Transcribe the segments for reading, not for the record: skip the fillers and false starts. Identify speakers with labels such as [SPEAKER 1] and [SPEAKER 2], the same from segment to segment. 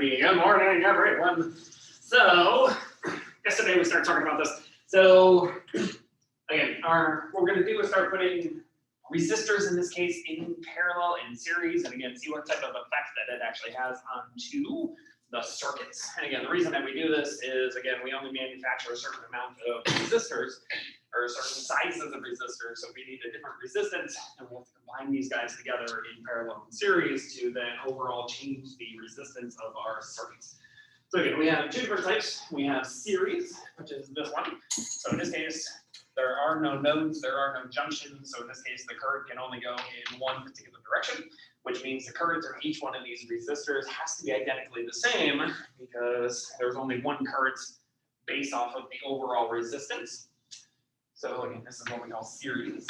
[SPEAKER 1] Alrighty, good morning, everyone. So, yesterday we started talking about this. So, again, what we're going to do is start putting resistors, in this case, in parallel in series, and again, see what type of effect that it actually has onto the circuits. And again, the reason that we do this is, again, we only manufacture a certain amount of resistors, or certain sizes of resistors, so we need a different resistance, and we have to combine these guys together in parallel and series to then overall change the resistance of our circuits. So again, we have two different types. We have series, which is this one. So in this case, there are no nodes, there are no junctions, so in this case, the current can only go in one particular direction, which means the current of each one of these resistors has to be identically the same, because there's only one current based off of the overall resistance. So again, this is what we call series.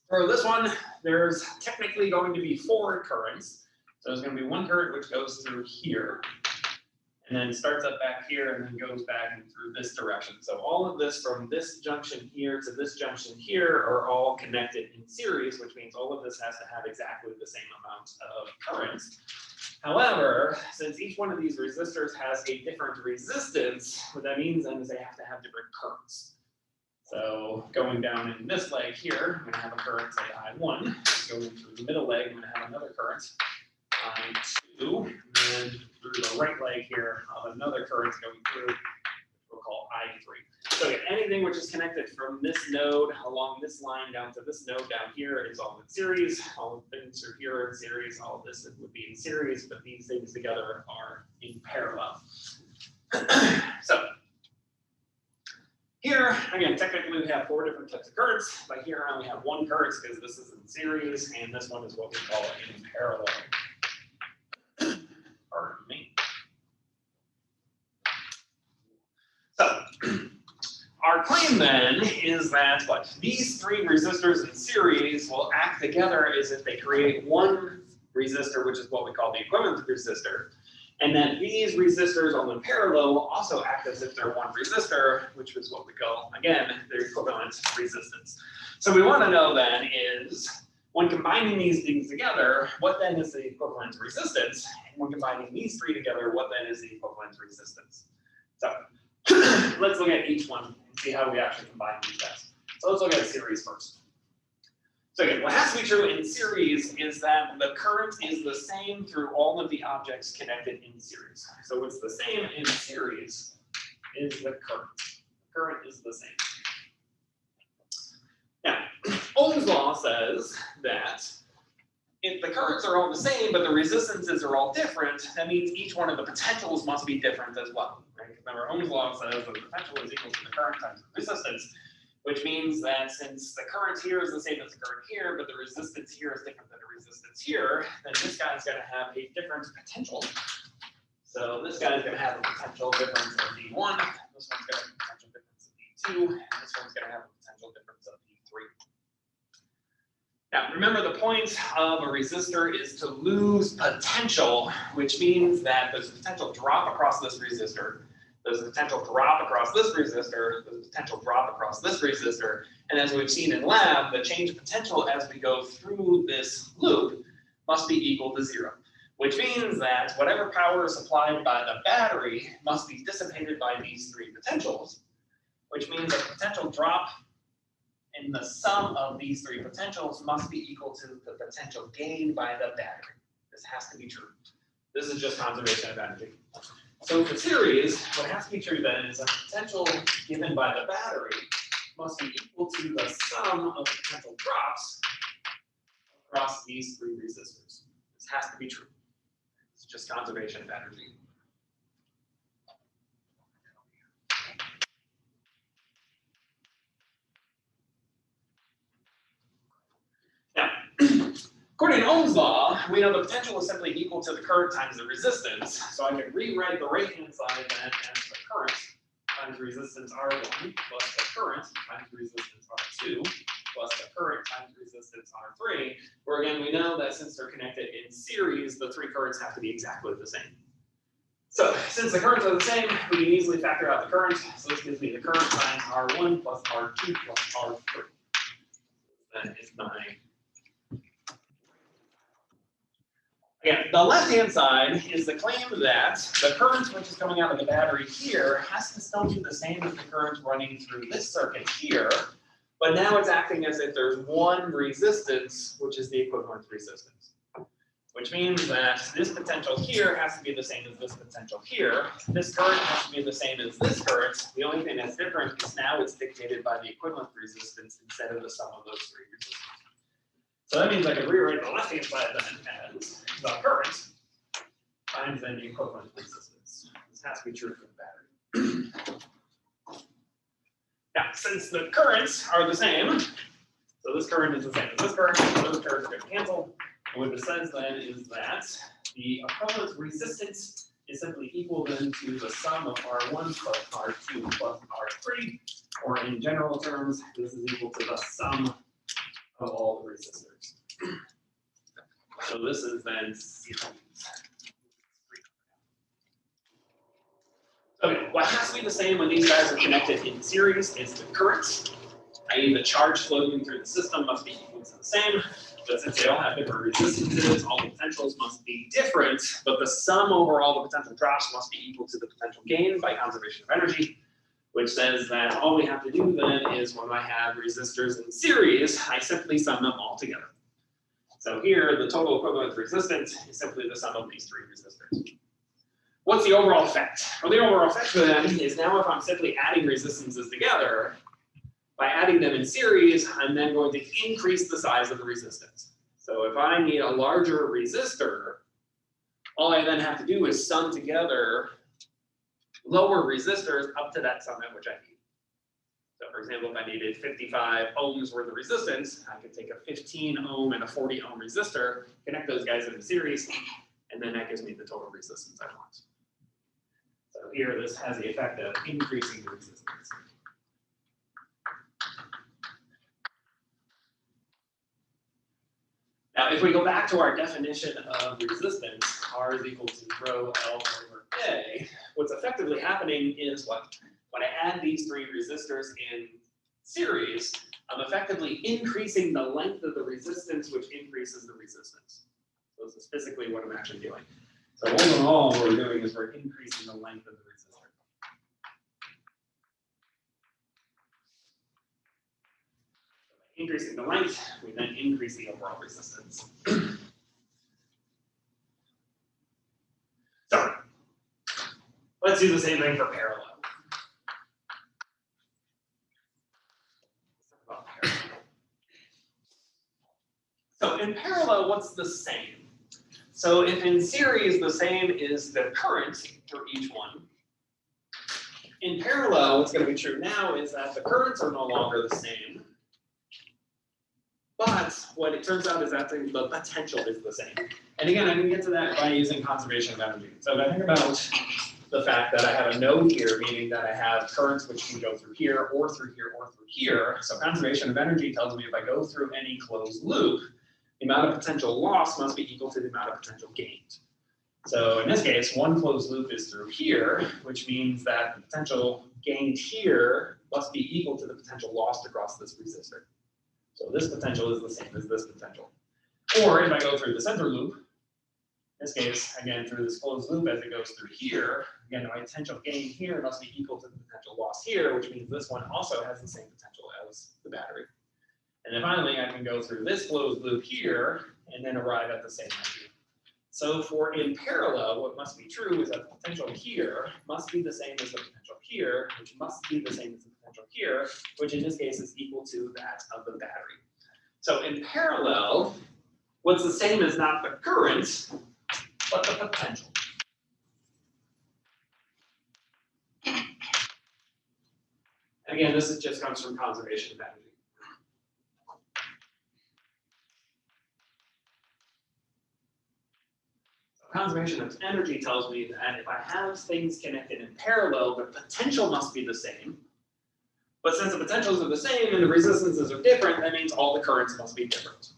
[SPEAKER 1] For this one, there's technically going to be 4 currents. So there's going to be one current which goes through here, and then starts up back here, and then goes back through this direction. So all of this from this junction here to this junction here are all connected in series, which means all of this has to have exactly the same amount of currents. However, since each one of these resistors has a different resistance, what that means then is they have to have different currents. So going down in this leg here, I'm going to have a current, say I1. Going through the middle leg, I'm going to have another current, I2. And then through the right leg here, I'll have another current going through, which we'll call I3. So again, anything which is connected from this node along this line down to this node down here is all in series. All the things are here in series. All of this would be in series, but these things together are in parallel. So here, again, technically we have 4 different types of currents, but here I only have 1 current because this is in series, and this one is what we call it in parallel. Pardon me. So, our claim then is that these 3 resistors in series will act together as if they create one resistor, which is what we call the equivalent resistor. And then these resistors on the parallel will also act as if they're one resistor, which is what we call, again, their equivalent resistance. So we want to know then is, when combining these things together, what then is the equivalent resistance? And when combining these 3 together, what then is the equivalent resistance? So let's look at each one and see how we actually combine these guys. So let's look at series first. So again, what has to be true in series is that the current is the same through all of the objects connected in series. So what's the same in series is the current. The current is the same. Now, Ohm's law says that if the currents are all the same, but the resistances are all different, that means each one of the potentials must be different as well. Right? Remember, Ohm's law says that the potential is equal to the current times the resistance, which means that since the current here is the same as the current here, but the resistance here is different than the resistance here, then this guy's going to have a different potential. So this guy's going to have a potential difference of V1, this one's going to have a potential difference of V2, and this one's going to have a potential difference of V3. Now, remember, the point of a resistor is to lose potential, which means that there's a potential drop across this resistor, there's a potential drop across this resistor, there's a potential drop across this resistor, and as we've seen in lab, the change of potential as we go through this loop must be equal to 0, which means that whatever power is supplied by the battery must be dissipated by these 3 potentials, which means a potential drop in the sum of these 3 potentials must be equal to the potential gained by the battery. This has to be true. This is just conservation of energy. So for series, what has to be true then is a potential given by the battery must be equal to the sum of the potential drops across these 3 resistors. This has to be true. It's just conservation of energy. Now, according to Ohm's law, we know the potential is simply equal to the current times the resistance. So I can rewrite the right-hand side then as the current times resistance R1 plus the current times resistance R2 plus the current times resistance R3, where again we know that since they're connected in series, the 3 currents have to be exactly the same. So since the currents are the same, we can easily factor out the current. So this gives me the current times R1 plus R2 plus R3. That is my Again, the left-hand side is the claim that the current which is coming out of the battery here has to still be the same as the current running through this circuit here, but now it's acting as if there's one resistance, which is the equivalent resistance. Which means that this potential here has to be the same as this potential here. This current has to be the same as this current. The only thing that's different is now it's dictated by the equivalent resistance instead of the sum of those three resistances. So that means I can rewrite the left-hand side then as the current times then the equivalent resistance. This has to be true for the battery. Now, since the currents are the same, so this current is the same as this current, so those currents are going to cancel. And what this says then is that the equivalent resistance is simply equal then to the sum of R1 plus R2 plus R3, or in general terms, this is equal to the sum of all the resistors. So this is then series. Okay, what has to be the same when these guys are connected in series is the current, i.e. the charge flowing through the system must be equal to the same. But since they all have different resistances, all the potentials must be different, but the sum over all the potential drops must be equal to the potential gain by conservation of energy, which says that all we have to do then is when I have resistors in series, I simply sum them all together. So here, the total equivalent resistance is simply the sum of these three resistors. What's the overall effect? Well, the overall effect then is now if I'm simply adding resistances together, by adding them in series, I'm then going to increase the size of the resistance. So if I need a larger resistor, all I then have to do is sum together lower resistors up to that sum at which I need. So for example, if I needed 55 ohms worth of resistance, I could take a 15 ohm and a 40 ohm resistor, connect those guys into series, and then that gives me the total resistance I want. So here, this has the effect of increasing the resistance. Now, if we go back to our definition of resistance, R is equal to rho L over A, what's effectively happening is what? When I add these three resistors in series, I'm effectively increasing the length of the resistance, which increases the resistance. So this is physically what I'm actually doing. So all in all, what we're doing is we're increasing the length of the resistor. Increasing the length, we then increase the overall resistance. So, let's do the same thing for parallel. So in parallel, what's the same? So if in series, the same is the current for each one. In parallel, what's going to be true now is that the currents are no longer the same. But what it turns out is that the potential is the same. And again, I can get to that by using conservation of energy. So if I think about the fact that I have a node here, meaning that I have currents which can go through here, or through here, or through here. So conservation of energy tells me if I go through any closed loop, the amount of potential loss must be equal to the amount of potential gained. So in this case, one closed loop is through here, which means that the potential gained here must be equal to the potential lost across this resistor. So this potential is the same as this potential. Or if I go through the center loop, in this case, again, through this closed loop as it goes through here, again, my potential gain here must be equal to the potential loss here, which means this one also has the same potential as the battery. And then finally, I can go through this closed loop here and then arrive at the same idea. So for in parallel, what must be true is that the potential here must be the same as the potential here, which must be the same as the potential here, which in this case is equal to that of the battery. So in parallel, what's the same is not the current, but the potential. And again, this just comes from conservation of energy. Conservation of energy tells me that if I have things connected in parallel, the potential must be the same. But since the potentials are the same and the resistances are different, that means all the currents must be different.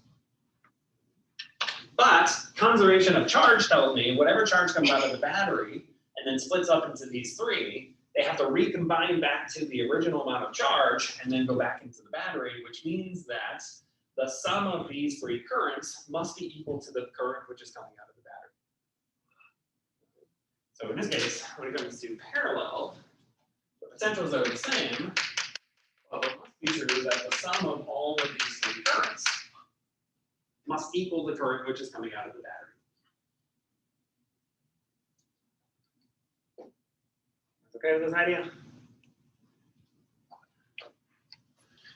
[SPEAKER 1] But conservation of charge tells me whatever charge comes out of the battery and then splits up into these three, they have to recombine back to the original amount of charge and then go back into the battery, which means that the sum of these three currents must be equal to the current which is coming out of the battery. So in this case, when it comes to parallel, the potentials are the same, but what must be true is that the sum of all of these three currents must equal the current which is coming out of the battery. That's okay with this idea?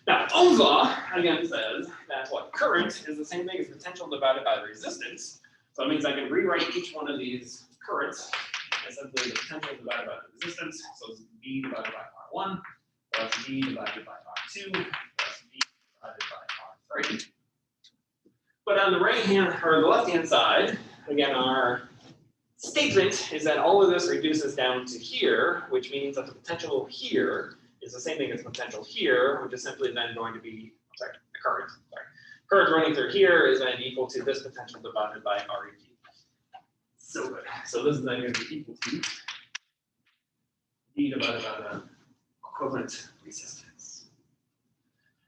[SPEAKER 1] Now, Ohm's law, again, says that what current is the same thing as potential divided by resistance. So it means I can rewrite each one of these currents as simply the potential divided by the resistance. So it's V divided by R1 plus V divided by R2 plus V divided by R3. But on the right hand or the left hand side, again, our statement is that all of this reduces down to here, which means that the potential here is the same thing as potential here, which is simply then going to be, sorry, the current. Sorry. Current running through here is then equal to this potential divided by REQ. So good. So this is then going to be equal to V divided by the equivalent resistance.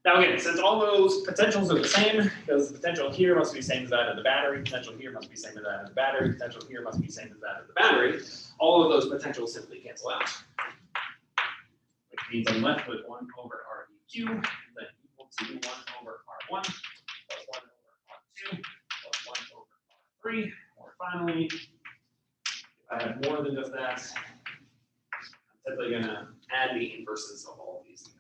[SPEAKER 1] Now again, since all those potentials are the same, because the potential here must be the same as that of the battery, potential here must be the same as that of the battery, potential here must be the same as that of the battery, all of those potentials simply cancel out. Which means I'm left with 1 over REQ, then equal to 1 over R1, plus 1 over R2, plus 1 over R3, or finally, if I have more than just that, I'm simply going to add the inverses of all of these together.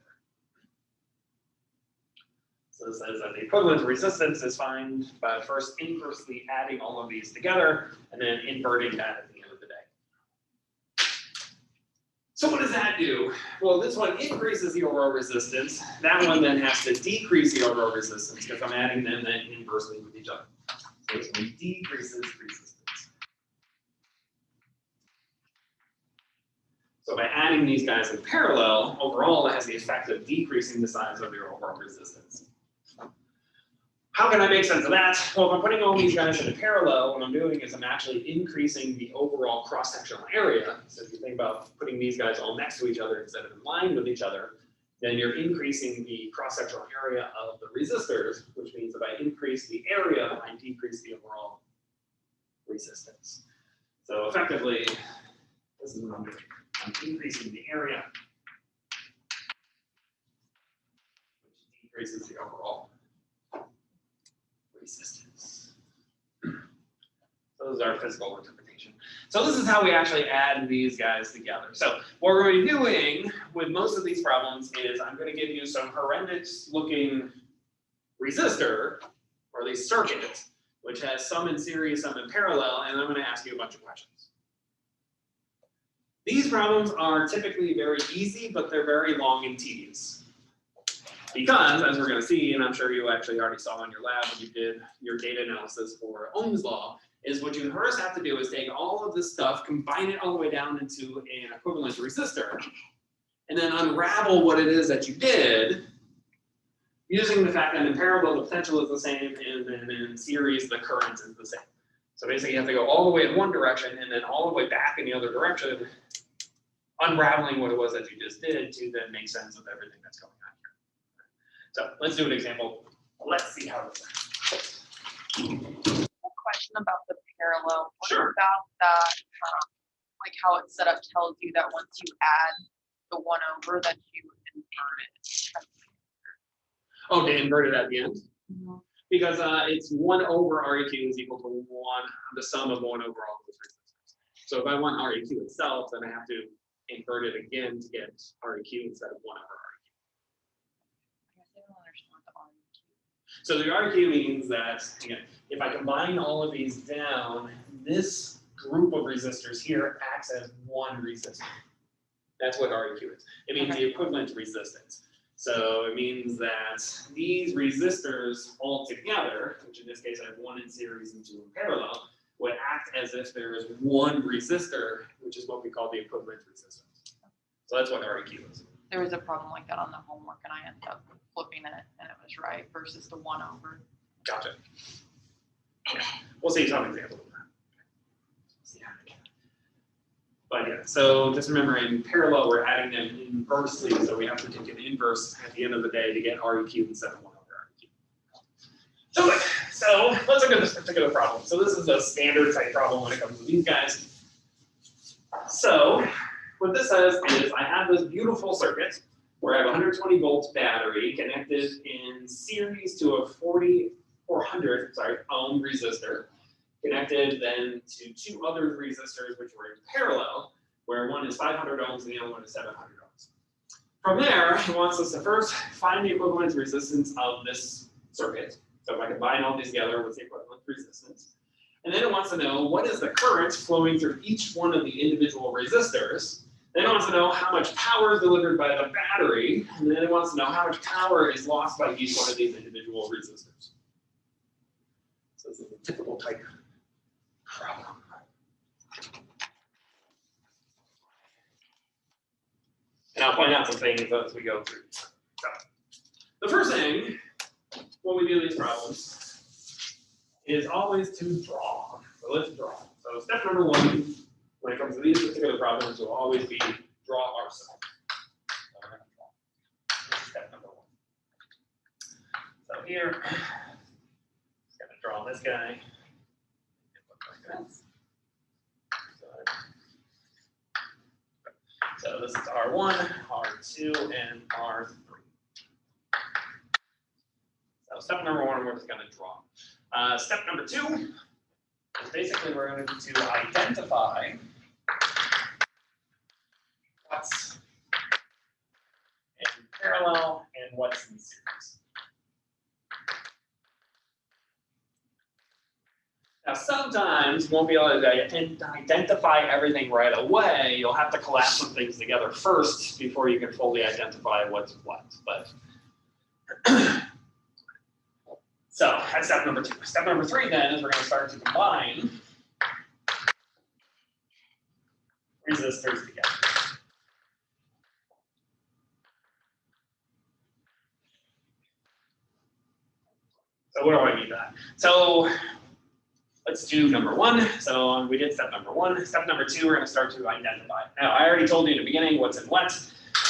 [SPEAKER 1] So this says that the equivalent resistance is found by first inversely adding all of these together, and then inverting that at the end of the day. So what does that do? Well, this one increases the overall resistance. That one then has to decrease the overall resistance because I'm adding them then inversely with each other. So this one decreases resistance. So by adding these guys in parallel, overall it has the effect of decreasing the size of your overall resistance. How can I make sense of that? Well, if I'm putting all these guys in parallel, what I'm doing is I'm actually increasing the overall cross-sectional area. So if you think about putting these guys all next to each other instead of in line with each other, then you're increasing the cross-sectional area of the resistors, which means if I increase the area, I decrease the overall resistance. So effectively, this is what I'm doing. I'm increasing the area, which decreases the overall resistance. So this is our physical interpretation. So this is how we actually add these guys together. So what we're going to be doing with most of these problems is I'm going to give you some horrendous looking resistor, or at least circuit, which has some in series, some in parallel, and I'm going to ask you a bunch of questions. These problems are typically very easy, but they're very long and tedious. Because, as we're going to see, and I'm sure you actually already saw in your lab when you did your data analysis for Ohm's law, is what you first have to do is take all of this stuff, combine it all the way down into an equivalent resistor, and then unravel what it is that you did, using the fact that in parallel the potential is the same, and then in series the current is the same. So basically you have to go all the way in one direction and then all the way back in the other direction, unraveling what it was that you just did to then make sense of everything that's going on here. So let's do an example. Let's see how this works.
[SPEAKER 2] A question about the parallel. What
[SPEAKER 1] Sure.
[SPEAKER 2] about that, like how it's set up tells you that once you add the 1 over that you invert it.
[SPEAKER 1] Oh, to invert it at the end?
[SPEAKER 2] Mm-hmm.
[SPEAKER 1] Because it's 1 over REQ is equal to 1, the sum of 1 over all those resistors. So if I want REQ itself, then I have to invert it again to get REQ instead of 1 over REQ.
[SPEAKER 2] I guess I don't understand the REQ.
[SPEAKER 1] So the REQ means that, again, if I combine all of these down, this group of resistors here acts as one resistor. That's what REQ is. It means the equivalent resistance. So it means that these resistors all together, which in this case I have 1 in series and 2 in parallel, would act as if there is one resistor, which is what we call the equivalent resistance. So that's what REQ is.
[SPEAKER 2] There was a problem like that on the homework and I ended up flipping it and it was right versus the 1 over.
[SPEAKER 1] Gotcha. Okay. We'll see some examples of that. But yeah, so just remember in parallel, we're adding them inversely. So we have to take an inverse at the end of the day to get REQ instead of 1 over REQ. So let's look at this particular problem. So this is a standard type problem when it comes to these guys. So what this says is I have this beautiful circuit where I have a 120 volt battery connected in series to a 400 ohm resistor, connected then to two other resistors which were in parallel, where one is 500 ohms and the other one is 700 ohms. From there, it wants us to first find the equivalent resistance of this circuit. So if I combine all these together, what's the equivalent resistance? And then it wants to know what is the current flowing through each one of the individual resistors. Then it wants to know how much power is delivered by the battery. And then it wants to know how much power is lost by each one of these individual resistors. So this is a typical type problem. And I'll point out some things as we go through. So, the first thing when we do these problems is always to draw. So let's draw. So step number one, when it comes to these particular problems, will always be draw our cell. So we're going to draw. This is step number one. So here, just going to draw this guy. It looks like this. So this is R1, R2, and R3. So step number one, we're just going to draw. Step number two is basically we're going to identify what's in parallel and what's in series. Now, sometimes you won't be able to identify everything right away. You'll have to collapse some things together first before you can fully identify what's what. But so that's step number two. Step number three then is we're going to start to combine resistors together. So what do I mean by that? So let's do number one. So we did step number one. Step number two, we're going to start to identify. Now, I already told you in the beginning what's in what,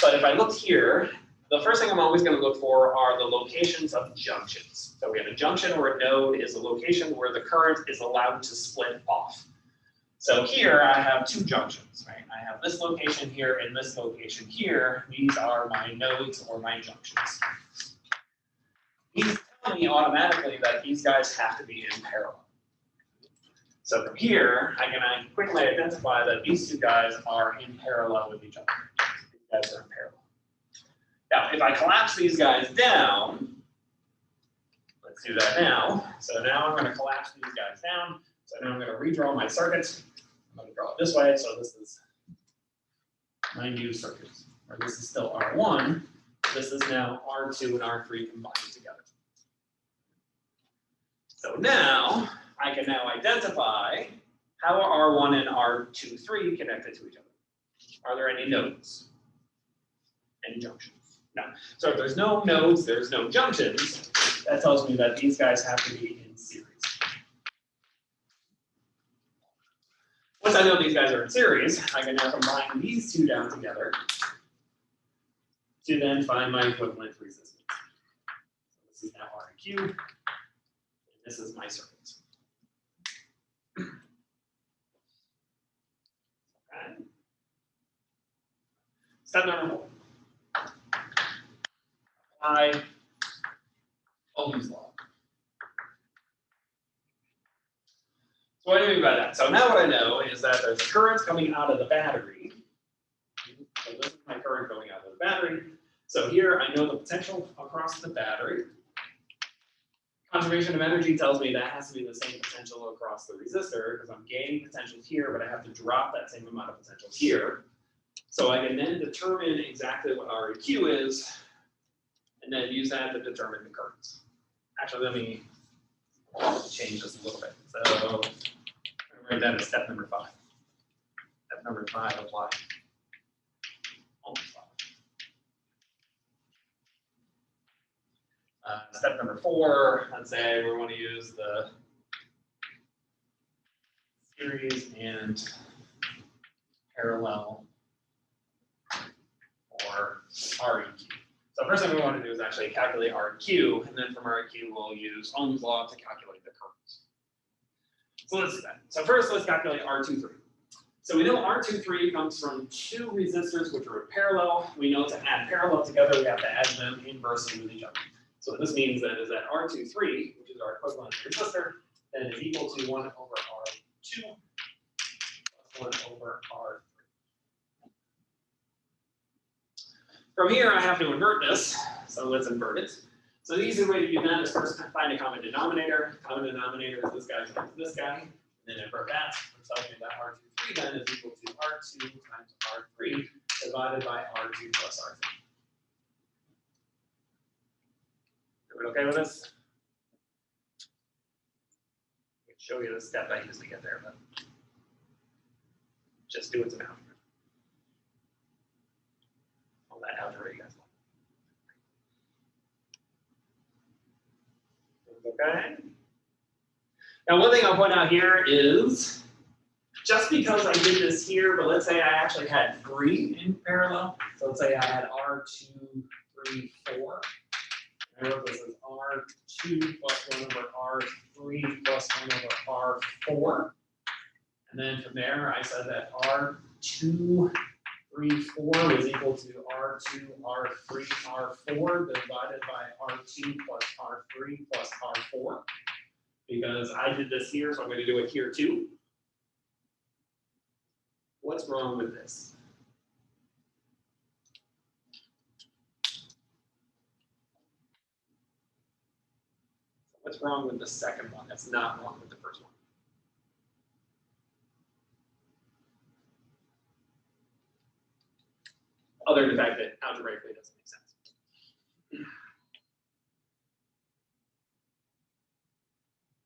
[SPEAKER 1] but if I look here, the first thing I'm always going to look for are the locations of junctions. So we have a junction where a node is a location where the current is allowed to split off. So here I have two junctions, right? I have this location here and this location here. These are my nodes or my junctions. These tell me automatically that these guys have to be in parallel. So from here, I can quickly identify that these two guys are in parallel with each other. These guys are in parallel. Now, if I collapse these guys down, let's do that now. So now I'm going to collapse these guys down. So now I'm going to redraw my circuits. I'm going to draw it this way. So this is my new circuit, or this is still R1. This is now R2 and R3 combined together. So now I can now identify how are R1 and R23 connected to each other. Are there any nodes? Any junctions? No. So if there's no nodes, there's no junctions. That tells me that these guys have to be in series. Once I know these guys are in series, I can now combine these two down together to then find my equivalent resistance. So this is now RQ, and this is my circuit. Okay. Step number 4. Apply Ohm's law. So what do I mean by that? So now what I know is that there's current coming out of the battery. So this is my current going out of the battery. So here I know the potential across the battery. Conservation of energy tells me that has to be the same potential across the resistor because I'm gaining potential here, but I have to drop that same amount of potential here. So I can then determine exactly what REQ is and then use that to determine the currents. Actually, let me change this a little bit. So I'm write that as step number 5. Step number 5, apply Ohm's law. Step number 4, let's say we want to use the series and parallel or REQ. So first thing we want to do is actually calculate REQ, and then from REQ we'll use Ohm's law to calculate the currents. So let's do that. So first let's calculate R23. So we know R23 comes from two resistors which are parallel. We know to add parallel together, we have to add them inversely with each other. So what this means then is that R23, which is our equivalent resistor, then is equal to 1 over R2 plus 1 over R3. From here, I have to invert this, so let's invert it. So the easy way to do that is first find a common denominator. Common denominator is this guy times this guy, and then invert that, which tells me that R23 then is equal to R2 times R3 divided by R2 plus R3. Everyone okay with this? I can show you the step I used to get there, but just do it now. All that algebra you guys want. Okay. Now, one thing I'll point out here is just because I did this here, but let's say I actually had 3 in parallel. So let's say I had R2, 3, 4. I wrote this as R2 plus 1 over R3 plus 1 over R4. And then from there, I said that R2, 3, 4 was equal to R2, R3, R4 divided by R2 plus R3 plus R4. Because I did this here, so I'm going to do it here too. What's wrong with this? What's wrong with the second one? That's not wrong with the first one. Other than the fact that algebraically it doesn't make sense.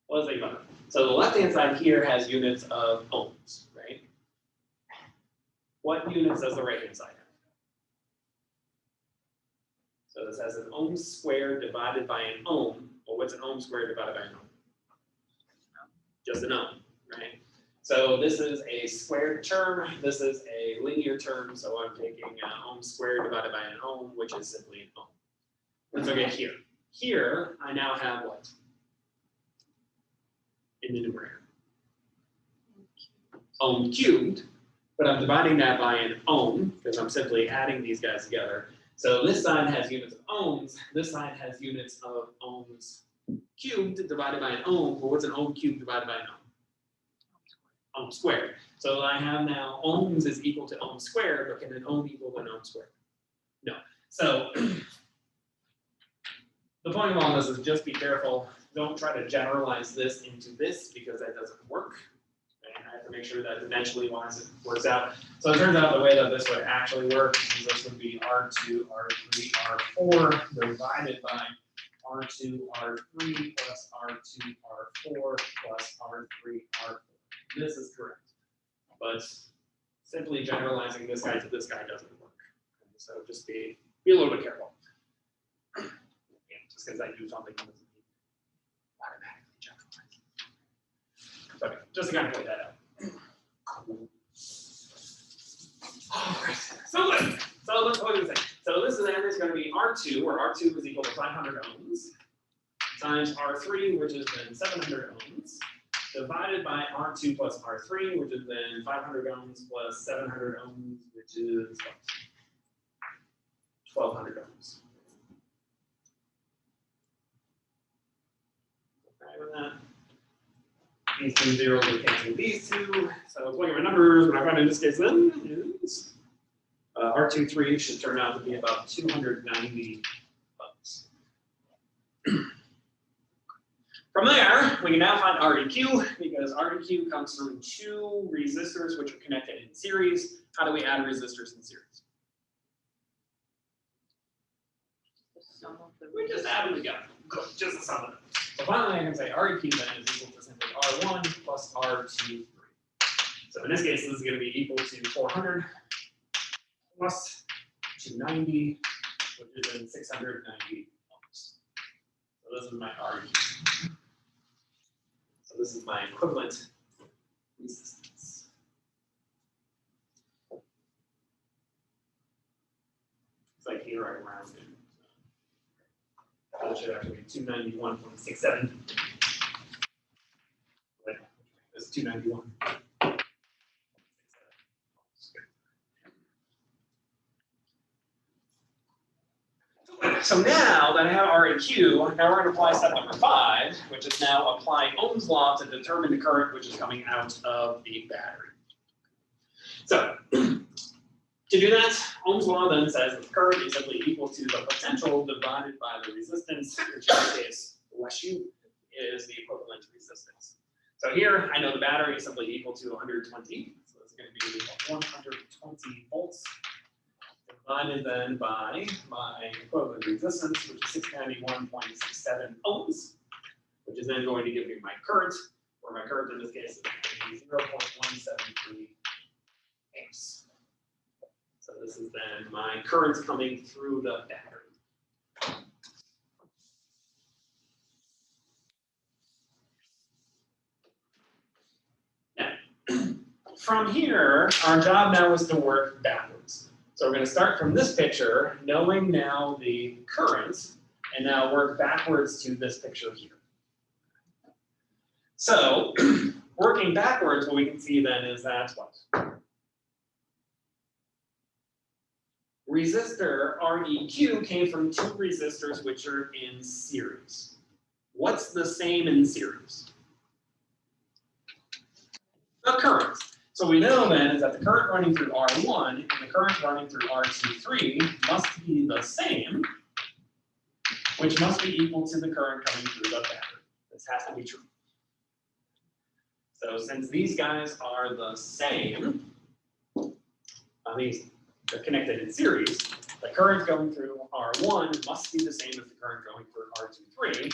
[SPEAKER 1] Well, let's think about it. So the left-hand side here has units of ohms, right? What units does the right-hand side have? So this has an ohm squared divided by an ohm. Well, what's an ohm squared divided by an ohm? Just an ohm, right? So this is a squared term. This is a linear term. So I'm taking ohm squared divided by an ohm, which is simply an ohm. Let's look at here. Here, I now have what? In the numerator. Ohm cubed, but I'm dividing that by an ohm because I'm simply adding these guys together. So this side has units of ohms, this side has units of ohms cubed divided by an ohm. Well, what's an ohm cubed divided by an ohm? Ohm squared. So I have now ohms is equal to ohm squared, but can an ohm equal an ohm squared? No. So the point of all this is just be careful. Don't try to generalize this into this because that doesn't work. And I have to make sure that dimensionally wise it works out. So it turns out the way that this would actually work is this would be R2, R3, R4 divided by R2, R3 plus R2, R4 plus R3, R4. This is correct. But simply generalizing this guy to this guy doesn't work. So just be a little bit careful. Yeah, just because I do something doesn't mean automatically generalize. Okay, just to kind of point that out. All right. So let's look at this thing. So this is going to be R2, where R2 is equal to 500 ohms, times R3, which is then 700 ohms, divided by R2 plus R3, which is then 500 ohms plus 700 ohms, which is what? 1200 ohms. Okay with that. These two zeros are canceling these two. So looking at my numbers, what I find in this case then is R23 should turn out to be about 290 ohms. From there, we can now find REQ because REQ comes from two resistors which are connected in series. How do we add resistors in series? We just add them together. Good, just the sum of them. So finally, I can say REQ then is equal to simply R1 plus R23. So in this case, this is going to be equal to 400 plus 290, which is then 690 ohms. So this is my REQ. So this is my equivalent resistance. It's like here I rounded. So it should actually be 291.67. This is 291. So now that I have R and Q, now we're going to apply step number 5, which is now applying Ohm's law to determine the current which is coming out of the battery. So to do that, Ohm's law then says that the current is simply equal to the potential divided by the resistance, which in this case, less U is the equivalent resistance. So here, I know the battery is simply equal to 120. So it's going to be 120 volts divided then by my equivalent resistance, which is 691.67 ohms, which is then going to give me my current, or my current in this case is going to be 0.173 amps. So this is then my current coming through the battery. Now, from here, our job now is to work backwards. So we're going to start from this picture, knowing now the current, and now work backwards to this picture here. So, working backwards, what we can see then is that what? Resistor REQ came from 2 resistors which are in series. What's the same in series? The current. So we know then is that the current running through R1 and the current running through R23 must be the same, which must be equal to the current coming through the battery. This has to be true. So since these guys are the same, they're connected in series, the current going through R1 must be the same as the current going through R23,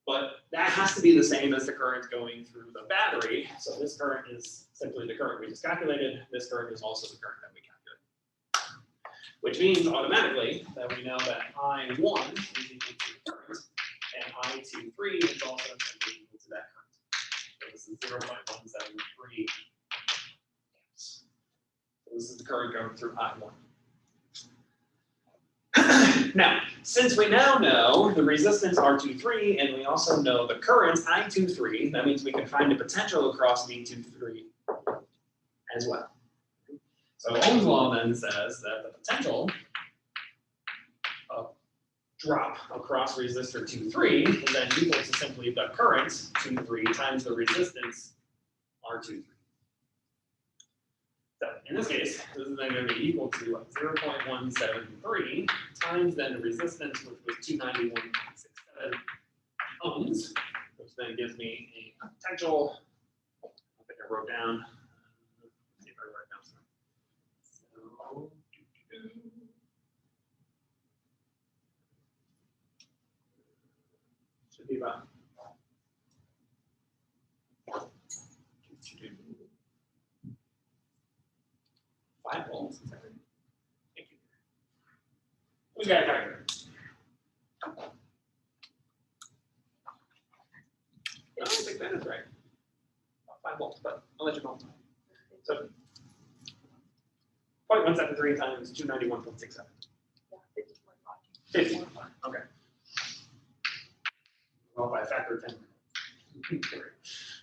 [SPEAKER 1] but that has to be the same as the current going through the battery. So this current is simply the current we just calculated. This current is also the current that we calculated. Which means automatically that we know that I1 is equal to the current, and I23 is also simply equal to that current. So this is 0.173 amps. So this is the current going through I1. Now, since we now know the resistance R23 and we also know the current I23, that means we can find the potential across V23 as well. So Ohm's law then says that the potential of drop across resistor 2,3 is then equal to simply the current 2,3 times the resistance R23. So in this case, this is then going to be equal to 0.173 times then the resistance, which was 291.67 ohms, which then gives me a potential. I think I wrote down. Let's see if I wrote down something. So, should be about 5 volts. Thank you. Who's got a calculator? I don't think that is right. About 5 volts, but I'll let you know. So 0.173 times 291.67. 50. Okay. Well, by a factor of 10.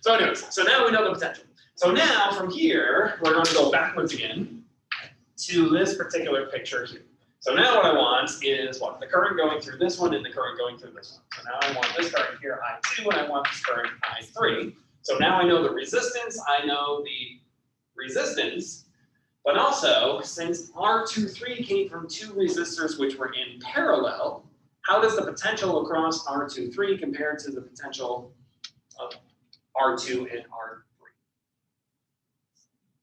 [SPEAKER 1] So anyways, so now we know the potential. So now from here, we're going to go backwards again to this particular picture here. So now what I want is what? The current going through this one and the current going through this one. So now I want this current here, I2, and I want this current, I3. So now I know the resistance, I know the resistance, but also since R23 came from 2 resistors which were in parallel, how does the potential across R23 compare to the potential of R2 and R3?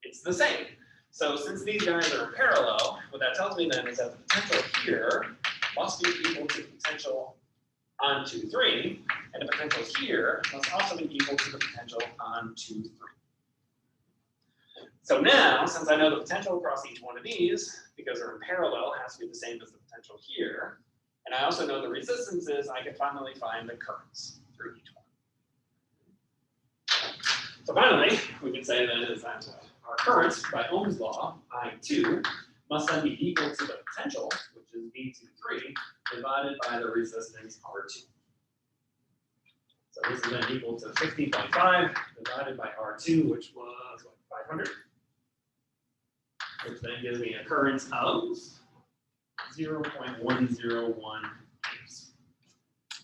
[SPEAKER 1] It's the same. So since these guys are in parallel, what that tells me then is that the potential here must be equal to the potential on 2,3, and the potential here must also be equal to the potential on 2,3. So now, since I know the potential across each one of these, because they're in parallel, has to be the same as the potential here, and I also know the resistances, I can finally find the currents through each one. So finally, we can say then is that our current, by Ohm's law, I2, must then be equal to the potential, which is V23, divided by the resistance R2. So this is then equal to 50.5 divided by R2, which was what, 500? Which then gives me a current of 0.101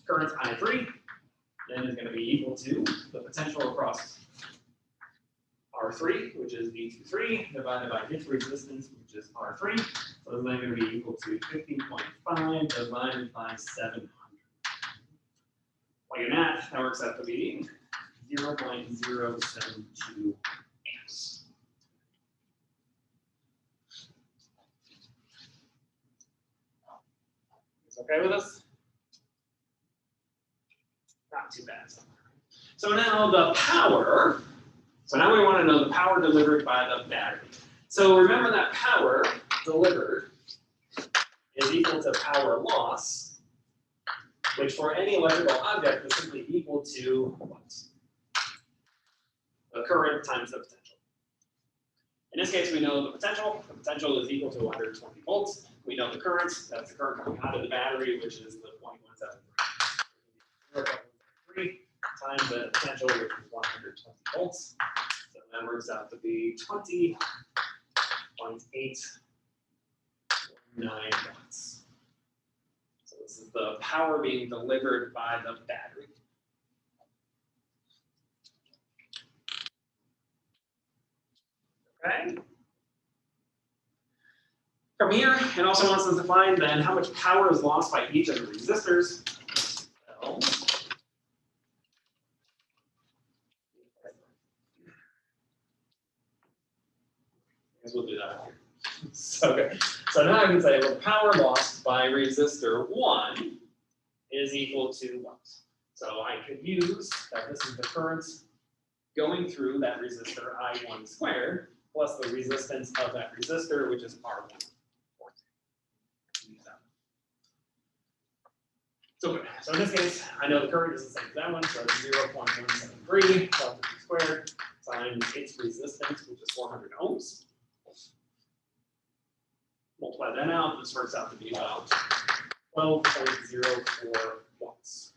[SPEAKER 1] current I3 then is going to be equal to the potential across R3, which is V23, divided by its resistance, which is R3. So this is then going to be equal to 15.5 divided by 700. Like in math, that works out to be 0.072 amps. Is okay with us? Not too bad. So now the power. So now we want to know the power delivered by the battery. So remember that power delivered is equal to power loss, which for any electrical object is simply equal to what? The current times the potential. In this case, we know the potential. The potential is equal to 120 volts. We know the current. That's the current coming out of the battery, which is the 0.173 times the potential, which is 120 volts. So that works out to be 20.819 watts. So this is the power being delivered by the battery. Okay. From here, it also wants us to find then how much power is lost by each of the resistors. So, we'll do that here. So now I can say, well, the power lost by resistor 1 is equal to what? So I could use that this is the current going through that resistor I1 squared plus the resistance of that resistor, which is R1. So in this case, I know the current is the same as that one, so it's 0.173 plus the squared times its resistance, which is 400 ohms. Multiply that out, this works out to be about 12.04 watts.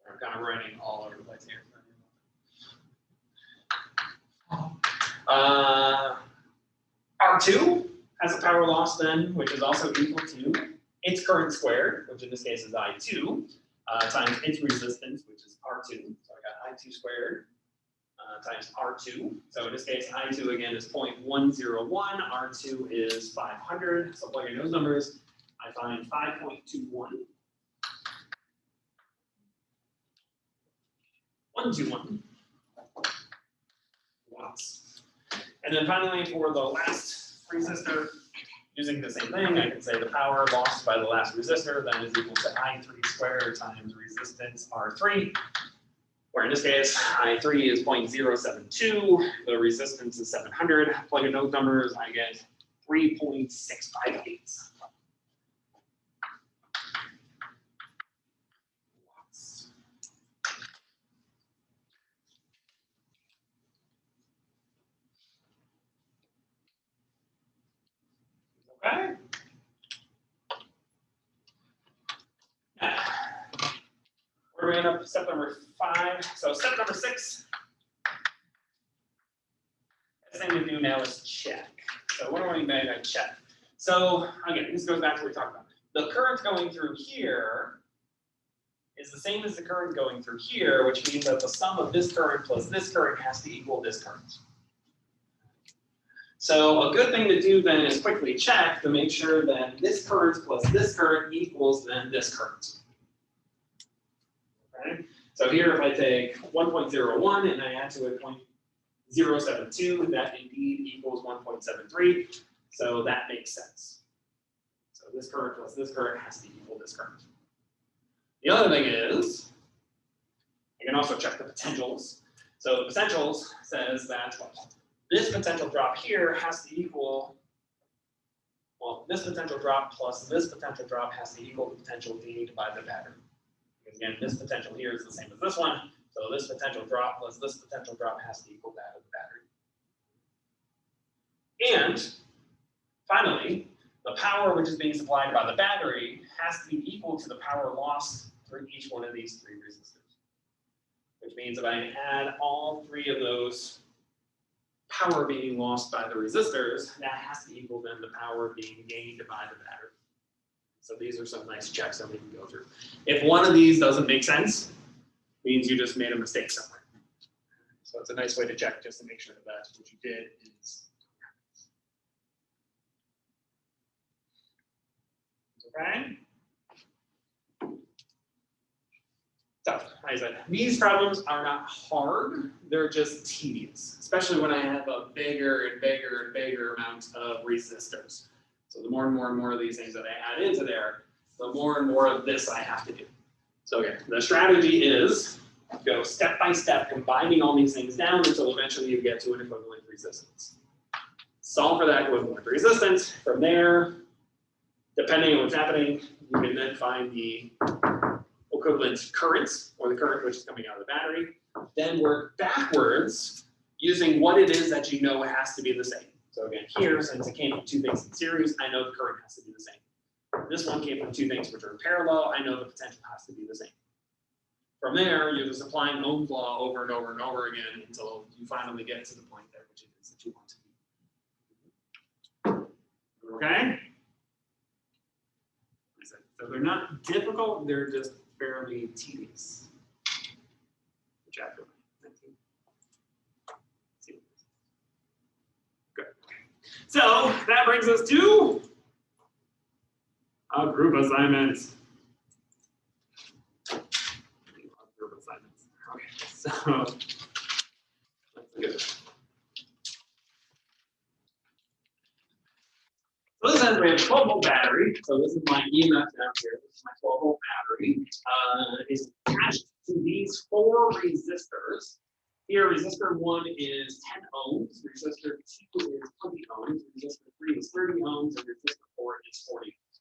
[SPEAKER 1] I'm kind of writing all over the place here. R2 has a power loss then, which is also equal to its current squared, which in this case is I2, times its resistance, which is R2. So I got I2 squared times R2. So in this case, I2 again is 0.101, R2 is 500. So plug in those numbers, I find 5.21. 121 watts. And then finally, for the last resistor, using the same thing, I can say the power lost by the last resistor then is equal to I3 squared times resistance R3, where in this case, I3 is 0.072, the resistance is 700. Plug in those numbers, I get 3.658. Okay. We're going to end up step number 5. So step number 6. The thing to do now is check. So what do I mean by check? So again, this goes back to what we talked about. The current going through here is the same as the current going through here, which means that the sum of this current plus this current has to equal this current. So a good thing to do then is quickly check to make sure that this current plus this current equals then this current. Okay? So here if I take 1.01 and I add to it 0.072, that indeed equals 1.73. So that makes sense. So this current plus this current has to equal this current. The other thing is, I can also check the potentials. So the potentials says that what? This potential drop here has to equal, well, this potential drop plus this potential drop has to equal the potential gained by the battery. Because again, this potential here is the same as this one, so this potential drop plus this potential drop has to equal that of the battery. And finally, the power which is being supplied by the battery has to be equal to the power lost through each one of these 3 resistors. Which means if I add all 3 of those power being lost by the resistors, that has to equal then the power being gained by the battery. So these are some nice checks that we can go through. If one of these doesn't make sense, means you just made a mistake somewhere. So it's a nice way to check just to make sure that that's what you did is. Okay. So, like I said, these problems are not hard, they're just tedious, especially when I have a bigger and bigger and bigger amount of resistors. So the more and more and more of these things that I add into there, the more and more of this I have to do. So again, the strategy is go step by step, combining all these things down until eventually you get to an equivalent resistance. Solve for that equivalent resistance. From there, depending on what's happening, you can then find the equivalent currents, or the current which is coming out of the battery. Then work backwards using what it is that you know has to be the same. So again, here, since it came from two things in series, I know the current has to be the same. This one came from two things which are in parallel, I know the potential has to be the same. From there, you're just applying Ohm's law over and over and over again until you finally get to the point there, which it is that you want to be. Okay? So they're not difficult, they're just fairly tedious. Chapter 19. Good. So that brings us to a group assignment. Group assignments. Okay, so let's look at this. So this is we have a 12-volt battery. So this is my EMF down here. This is my 12-volt battery. Is attached to these four resistors. Here, resistor 1 is 10 ohms. Resistor 2 is 20 ohms. Resistor 3 is 30 ohms, and resistor 4 is 40 ohms.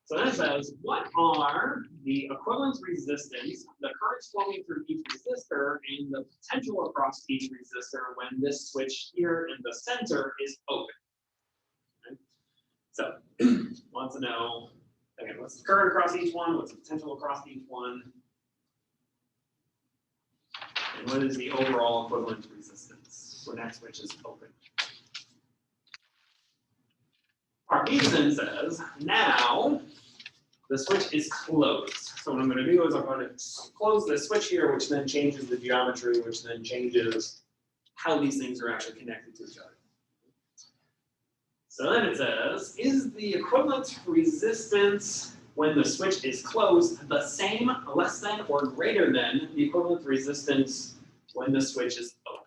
[SPEAKER 1] So that says, what are the equivalent resistance, the currents flowing through each resistor, and the potential across each resistor when this switch here in the center is open? So, wants to know, again, what's the current across each one, what's the potential across each one, and what is the overall equivalent resistance when that switch is open. Our reason says, now the switch is closed. So what I'm going to do is I'm going to close this switch here, which then changes the geometry, which then changes how these things are actually connected to each other. So then it says, is the equivalent resistance when the switch is closed the same, less than, or greater than the equivalent resistance when the switch is opened?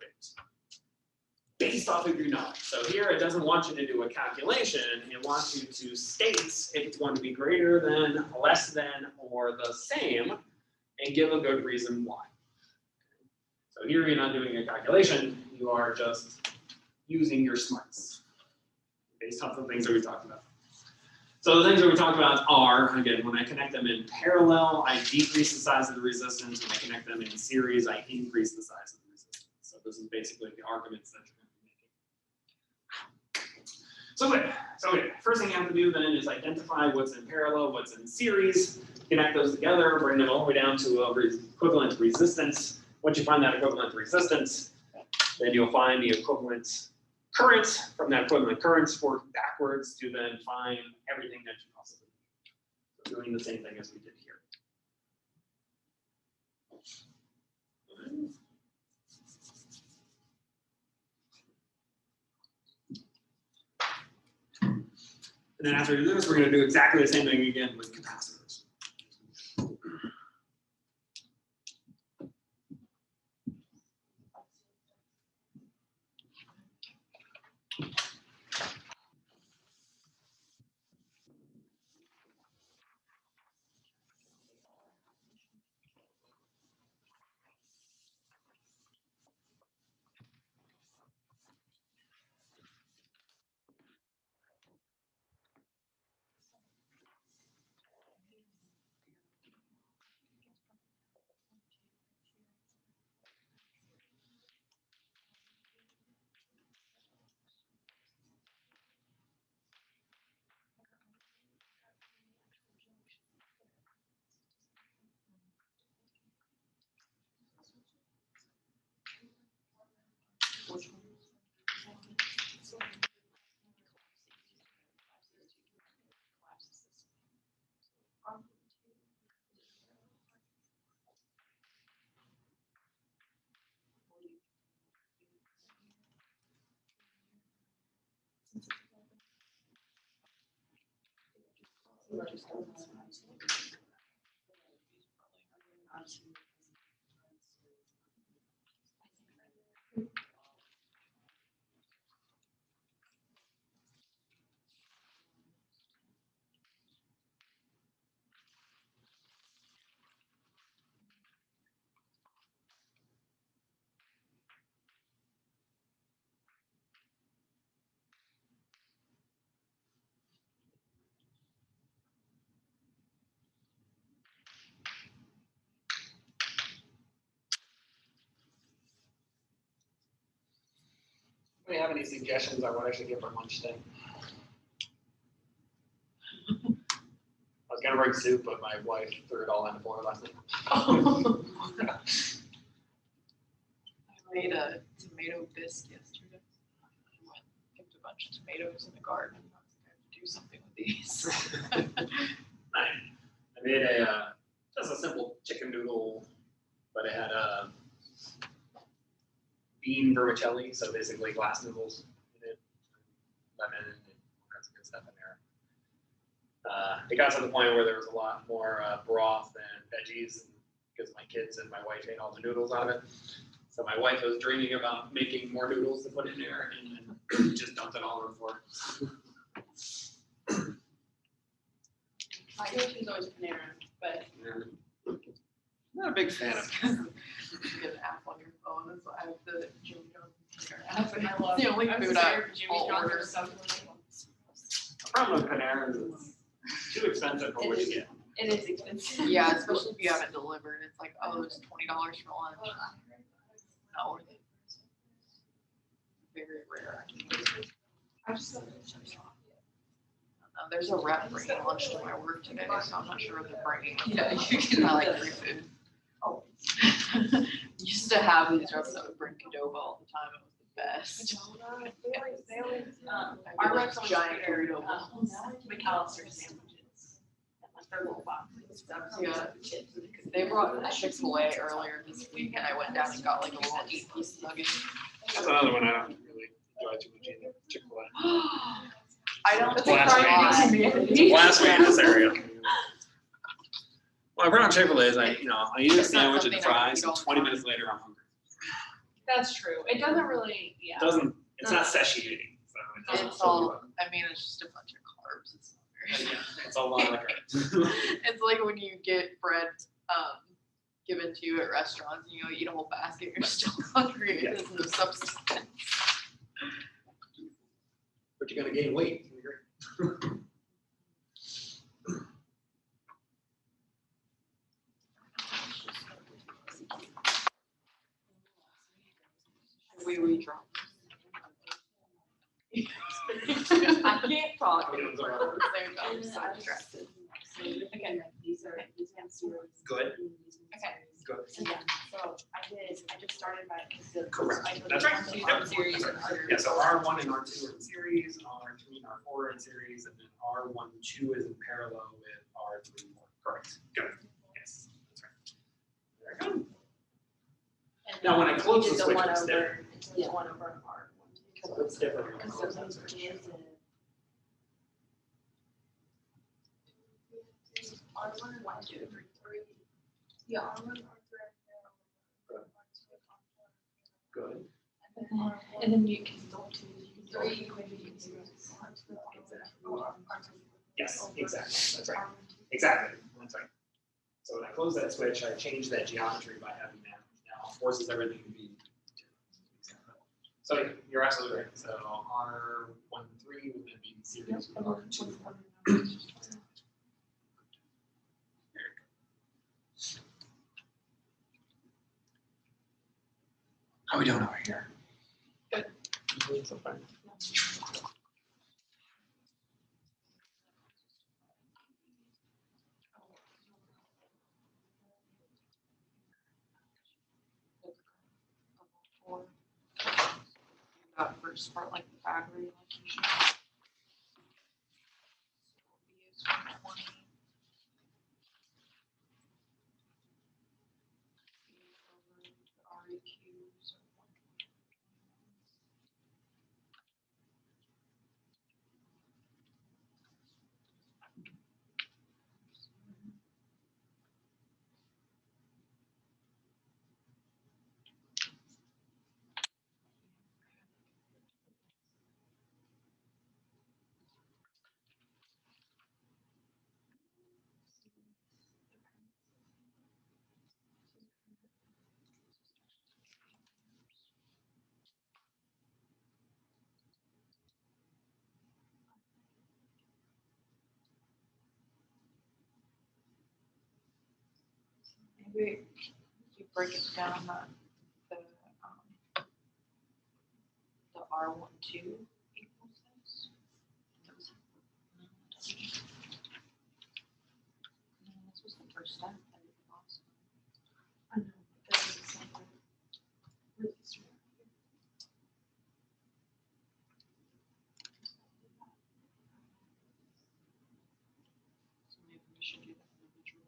[SPEAKER 1] Based off of your knowledge. So here it doesn't want you to do a calculation, it wants you to state if it's going to be greater than, less than, or the same, and give a good reason why. So here you're not doing a calculation, you are just using your smarts based off the things that we talked about. So the things that we talked about are, again, when I connect them in parallel, I decrease the size of the resistance. When I connect them in series, I increase the size of the resistance. So this is basically the arguments that you're going to be making. So first thing you have to do then is identify what's in parallel, what's in series, connect those together, bring them all the way down to a equivalent resistance. Once you find that equivalent resistance, then you'll find the equivalent current. From that equivalent current, work backwards to then find everything that you possibly need. So doing the same thing as we did here. And then after we do this, we're going to do exactly the same thing again with capacitors. Do you have any suggestions on what I should get for lunch today? I was gonna bring soup, but my wife threw it all on the floor last night.
[SPEAKER 2] I made a tomato bisque yesterday. I went and picked a bunch of tomatoes in the garden. I was going to do something with these.
[SPEAKER 1] I made a just a simple chicken noodle, but it had a bean vermicelli, so basically glass noodles in it, lemon and all kinds of good stuff in there. It got to the point where there was a lot more broth and veggies because my kids and my wife ate all the noodles out of it. So my wife was dreaming about making more noodles to put in there and then just dumped it all on the floor.
[SPEAKER 3] My go-to is always Panera, but
[SPEAKER 1] Yeah. Not a big fan of
[SPEAKER 2] You get an app on your phone, and so I have the Jimmy John's app.
[SPEAKER 3] I love.
[SPEAKER 2] The only
[SPEAKER 3] I was
[SPEAKER 2] food
[SPEAKER 3] a
[SPEAKER 2] I
[SPEAKER 3] sucker for Jimmy
[SPEAKER 2] will
[SPEAKER 3] John's
[SPEAKER 2] order.
[SPEAKER 3] or something.
[SPEAKER 1] The problem with Panera is it's too expensive for what you get.
[SPEAKER 3] It is expensive.
[SPEAKER 2] Yeah, especially if you have it delivered. It's like, oh, it's $20 for lunch. Not worth it. Very rare.
[SPEAKER 3] I just
[SPEAKER 2] There's a rep bringing lunch to my work today, so I'm not sure what they're bringing.
[SPEAKER 3] Yeah, you can-
[SPEAKER 2] I like free food.
[SPEAKER 3] Oh.
[SPEAKER 2] Used to have these reps that would bring Qdoba all the time. It was the best.
[SPEAKER 3] Our reps always
[SPEAKER 2] Giant
[SPEAKER 3] prepare,
[SPEAKER 2] Qdoba.
[SPEAKER 3] McAllister sandwiches. Like their little boxes.
[SPEAKER 2] Yeah. They brought Chick-fil-A earlier this week, and I went down and got like a little 8-piece nugget.
[SPEAKER 1] That's another one I don't really enjoy too much either. Chick-fil-A.
[SPEAKER 2] I don't
[SPEAKER 1] It's
[SPEAKER 2] think
[SPEAKER 1] blasphemy.
[SPEAKER 2] I
[SPEAKER 1] It's a blasphemy in this area. Well, I brought on Chick-fil-A's, I eat a
[SPEAKER 2] It's not
[SPEAKER 1] sandwich and
[SPEAKER 2] something I
[SPEAKER 1] fries,
[SPEAKER 2] eat all
[SPEAKER 1] and
[SPEAKER 2] the
[SPEAKER 1] 20
[SPEAKER 2] time.
[SPEAKER 1] minutes later, I'm hungry.
[SPEAKER 3] That's true. It doesn't really, yeah.
[SPEAKER 1] It doesn't, it's not satiating, so it doesn't
[SPEAKER 2] It's
[SPEAKER 1] fill you
[SPEAKER 2] all,
[SPEAKER 1] up.
[SPEAKER 2] I mean, it's just a bunch of carbs. It's not very.
[SPEAKER 1] Yeah, it's a lot of carbs.
[SPEAKER 2] It's like when you get bread given to you at restaurants and you go eat a whole basket, you're still hungry.
[SPEAKER 1] Yeah.
[SPEAKER 2] There's no substance.
[SPEAKER 1] But you're gonna gain weight.
[SPEAKER 2] We drunk.
[SPEAKER 3] I can't talk.
[SPEAKER 1] Okay.
[SPEAKER 2] I'm so distracted.
[SPEAKER 3] Okay.
[SPEAKER 1] Good.
[SPEAKER 3] Okay.
[SPEAKER 1] Good.
[SPEAKER 3] So yeah, so I just started my.
[SPEAKER 1] Correct. That's right. Yep.
[SPEAKER 3] Series.
[SPEAKER 1] Yeah, so R1 and R2 are in series, R3 and R4 are in series, and then R1, 2 is in parallel with R3, 4. Correct. Good. Yes, that's right. There we go. Now, when I close the switch, it's different.
[SPEAKER 3] It's 1 over R.
[SPEAKER 1] So it's different. when I
[SPEAKER 3] Because
[SPEAKER 1] close
[SPEAKER 3] the
[SPEAKER 1] that switch.
[SPEAKER 3] R1, 1, 2, 3. Yeah, R1, R3.
[SPEAKER 1] Good.
[SPEAKER 3] And then you can still choose 3.
[SPEAKER 1] Yes, exactly. That's right. Exactly. That's right. So when I close that switch, I change that geometry by having that. Now it forces everything to be. So yeah, you're absolutely right. So R1, 3 would then be in series with R2. How are we doing over here?
[SPEAKER 2] Good.
[SPEAKER 1] So far.
[SPEAKER 2] That first part, like the battery, like you should. Maybe you break it down the R12 equals this. This was the first step. That we lost.
[SPEAKER 3] I know, but that is something. Resistor.
[SPEAKER 2] So maybe we should do that individually.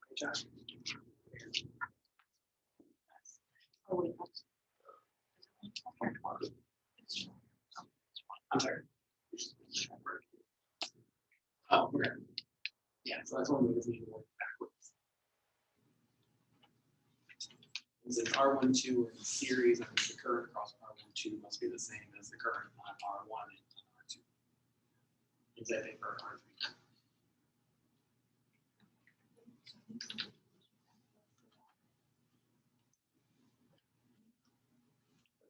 [SPEAKER 1] Good job.
[SPEAKER 2] Oh wait, that's.
[SPEAKER 1] I'm sorry. Oh, okay. Yeah, so that's one way to work backwards. Since R12 are in series, that means the current across R12 must be the same as the current on R1 and R2. Exactly for R3.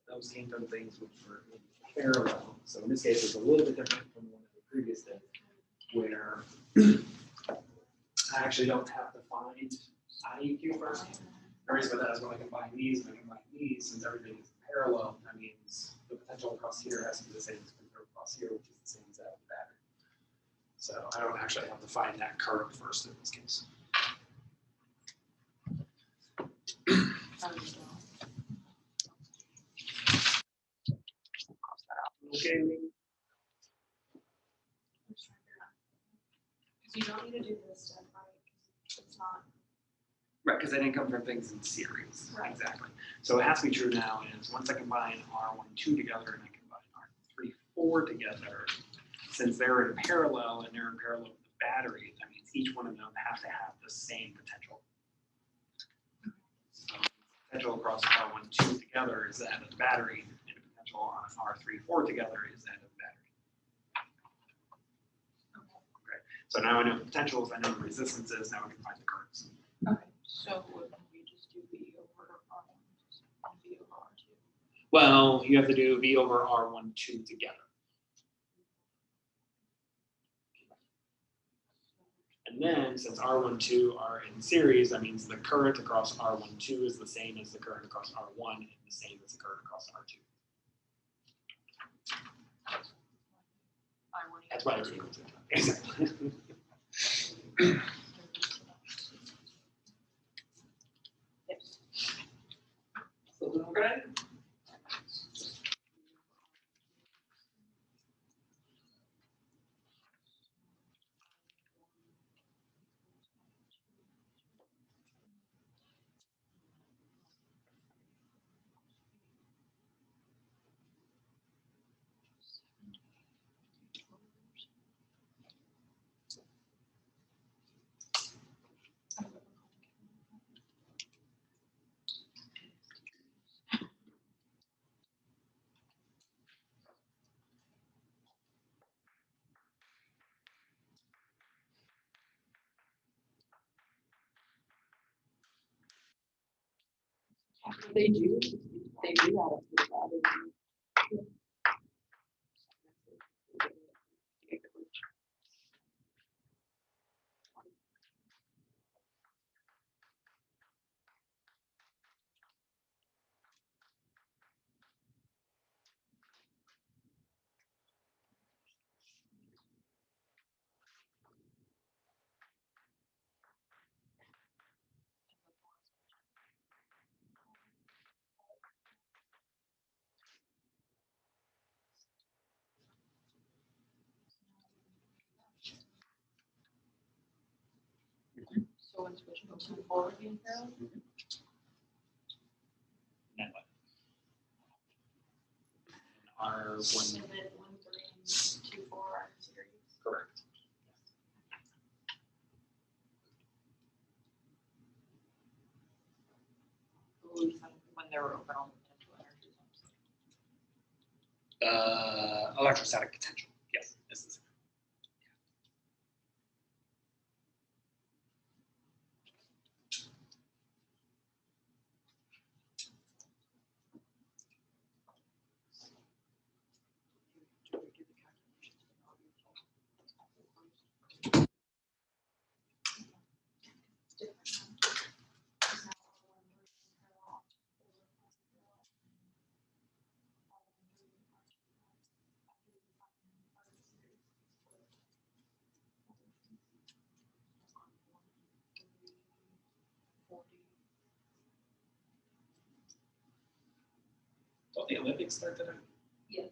[SPEAKER 1] Those came from things which were in parallel. So in this case, it's a little bit different from one of the previous days, where I actually don't have to find IEQ first. The reason for that is when I combine these and I combine these, since everything is parallel, that means the potential across here has to be the same as the across here, which is the same as that of the battery. So I don't actually have to find that current first in this case. Okay.
[SPEAKER 3] Because you don't need to do this step, right? 'Cause it's not.
[SPEAKER 1] Right, because they didn't come from things in series.
[SPEAKER 3] Right.
[SPEAKER 1] Exactly. So what has to be true now is once I combine R12 together and I combine R34 together, since they're in parallel and they're in parallel with the battery, that means each one of them have to have the same potential. So potential across R12 together is that of the battery, and the potential on R34 together is that of the battery. Okay. So now I know the potentials, I know the resistances, now I can find the currents.
[SPEAKER 2] Okay, so wouldn't we just do V over R1 and V over R2?
[SPEAKER 1] Well, you have to do V over R12 together. And then, since R12 are in series, that means the current across R12 is the same as the current across R1 and the same as the current across R2. That's why they're equal to each other. Exactly.
[SPEAKER 2] Yes.
[SPEAKER 1] So then we're good?
[SPEAKER 2] They do that up to the battery. So when switching to 4 again, Carol?
[SPEAKER 1] And what? R1,
[SPEAKER 3] And then 1, 3, and 2, 4 are in series.
[SPEAKER 1] correct.
[SPEAKER 2] When they're open on potential energy.
[SPEAKER 1] Electrostatic potential, yes, this is. Will the Olympics start today?
[SPEAKER 3] Yes.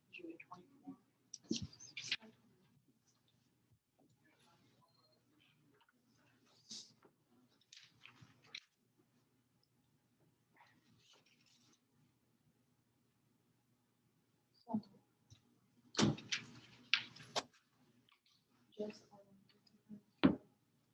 [SPEAKER 2] You at 24?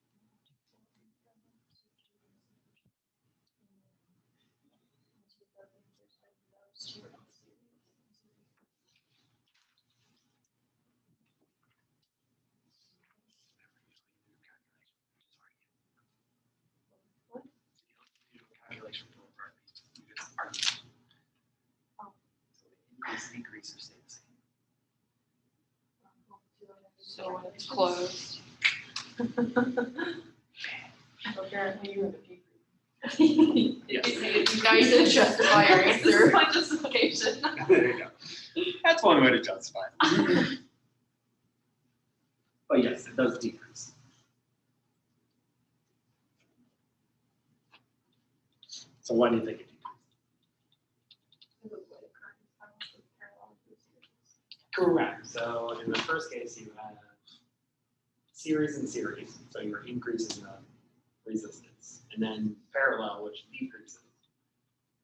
[SPEAKER 1] Calculation for argument.
[SPEAKER 2] Oh.
[SPEAKER 1] So the increase, decrease, or stay the same.
[SPEAKER 2] So it's closed. Apparently you have a decrease.
[SPEAKER 1] Yes.
[SPEAKER 2] Now you can justify your answer by justification.
[SPEAKER 1] There you go. That's one way to justify it. But yes, it does decrease. So why do you think it decreased? Correct. So in the first case, you have series and series, so you're increasing the resistance, and then parallel, which decreases.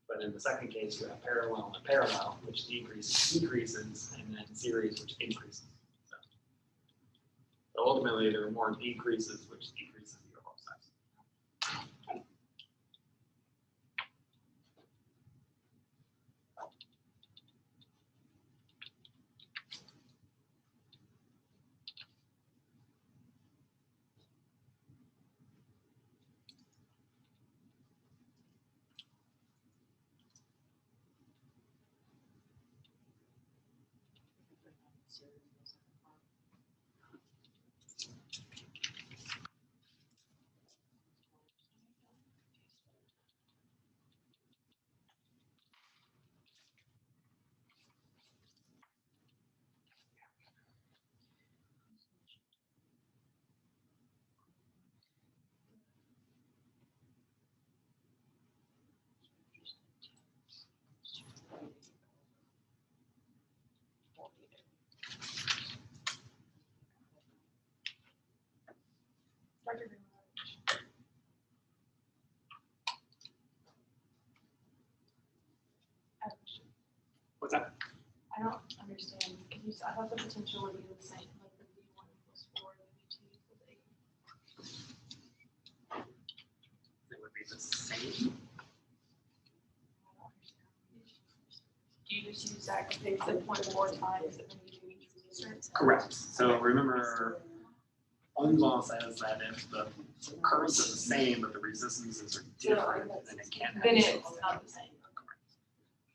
[SPEAKER 1] But in the second case, you have parallel and parallel, which decreases, and then series, which increases. So ultimately, there are more decreases, which decreases the overall size. What's that?
[SPEAKER 3] I don't understand, can you, I thought the potential would be the same, like the V1 equals 4, the V2 equals 8.
[SPEAKER 1] It would be the same.
[SPEAKER 3] I don't understand. Do you just use that to fix it 0.4 times and then you do each resistor?
[SPEAKER 1] Correct. So remember, Ohm's law says that if the currents are the same, but the resistances are different, then it can't have.
[SPEAKER 3] Then it's not the same.
[SPEAKER 1] Correct.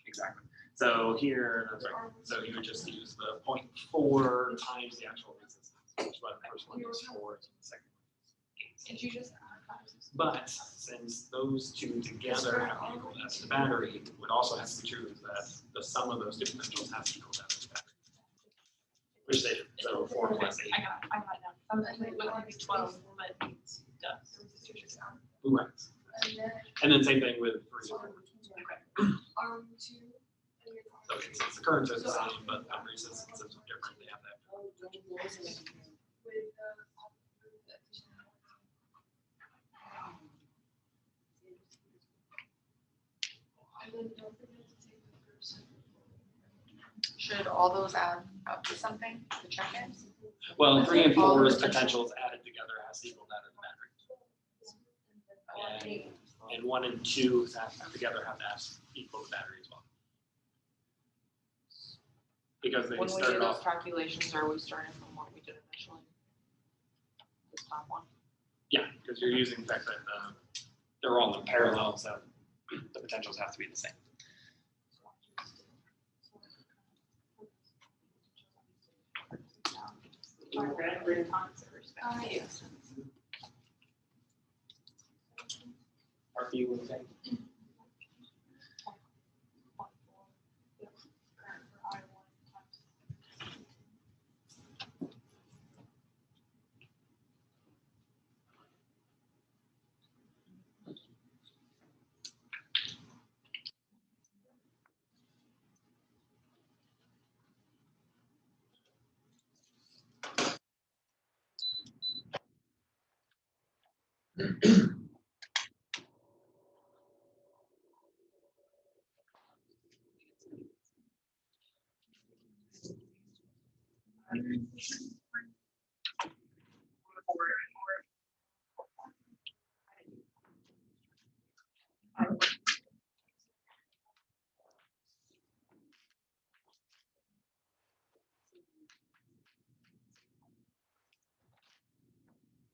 [SPEAKER 1] Exactly. So here, that's right. So you would just use the 0.4 times the actual resistance, which is what the first one is 4, and the second one is 8.
[SPEAKER 3] Did you just add?
[SPEAKER 1] But since those two together have to equal that to the battery, what also has to be true is that the sum of those two potentials has to equal that to the battery. Which they do. So 4 plus 8.
[SPEAKER 3] I got it now. I was like, it would be 12, but it does.
[SPEAKER 1] Right. And then same thing with 3. So since the currents are the same, but the resistances are different, they have that.
[SPEAKER 2] Should all those add up to something, the check-ins?
[SPEAKER 1] Well, 3 and 4's
[SPEAKER 2] potential.
[SPEAKER 1] potentials added together has to equal that of the battery. And 1 and 2 together have to equal the battery as well. Because they
[SPEAKER 2] When we do
[SPEAKER 1] started
[SPEAKER 2] those
[SPEAKER 1] off,
[SPEAKER 2] calculations, are we starting from what we did initially? This top one?
[SPEAKER 1] yeah, because you're using the fact that they're all in parallel, so the potentials have to be the same.
[SPEAKER 2] Yes.
[SPEAKER 1] Martha, you would say?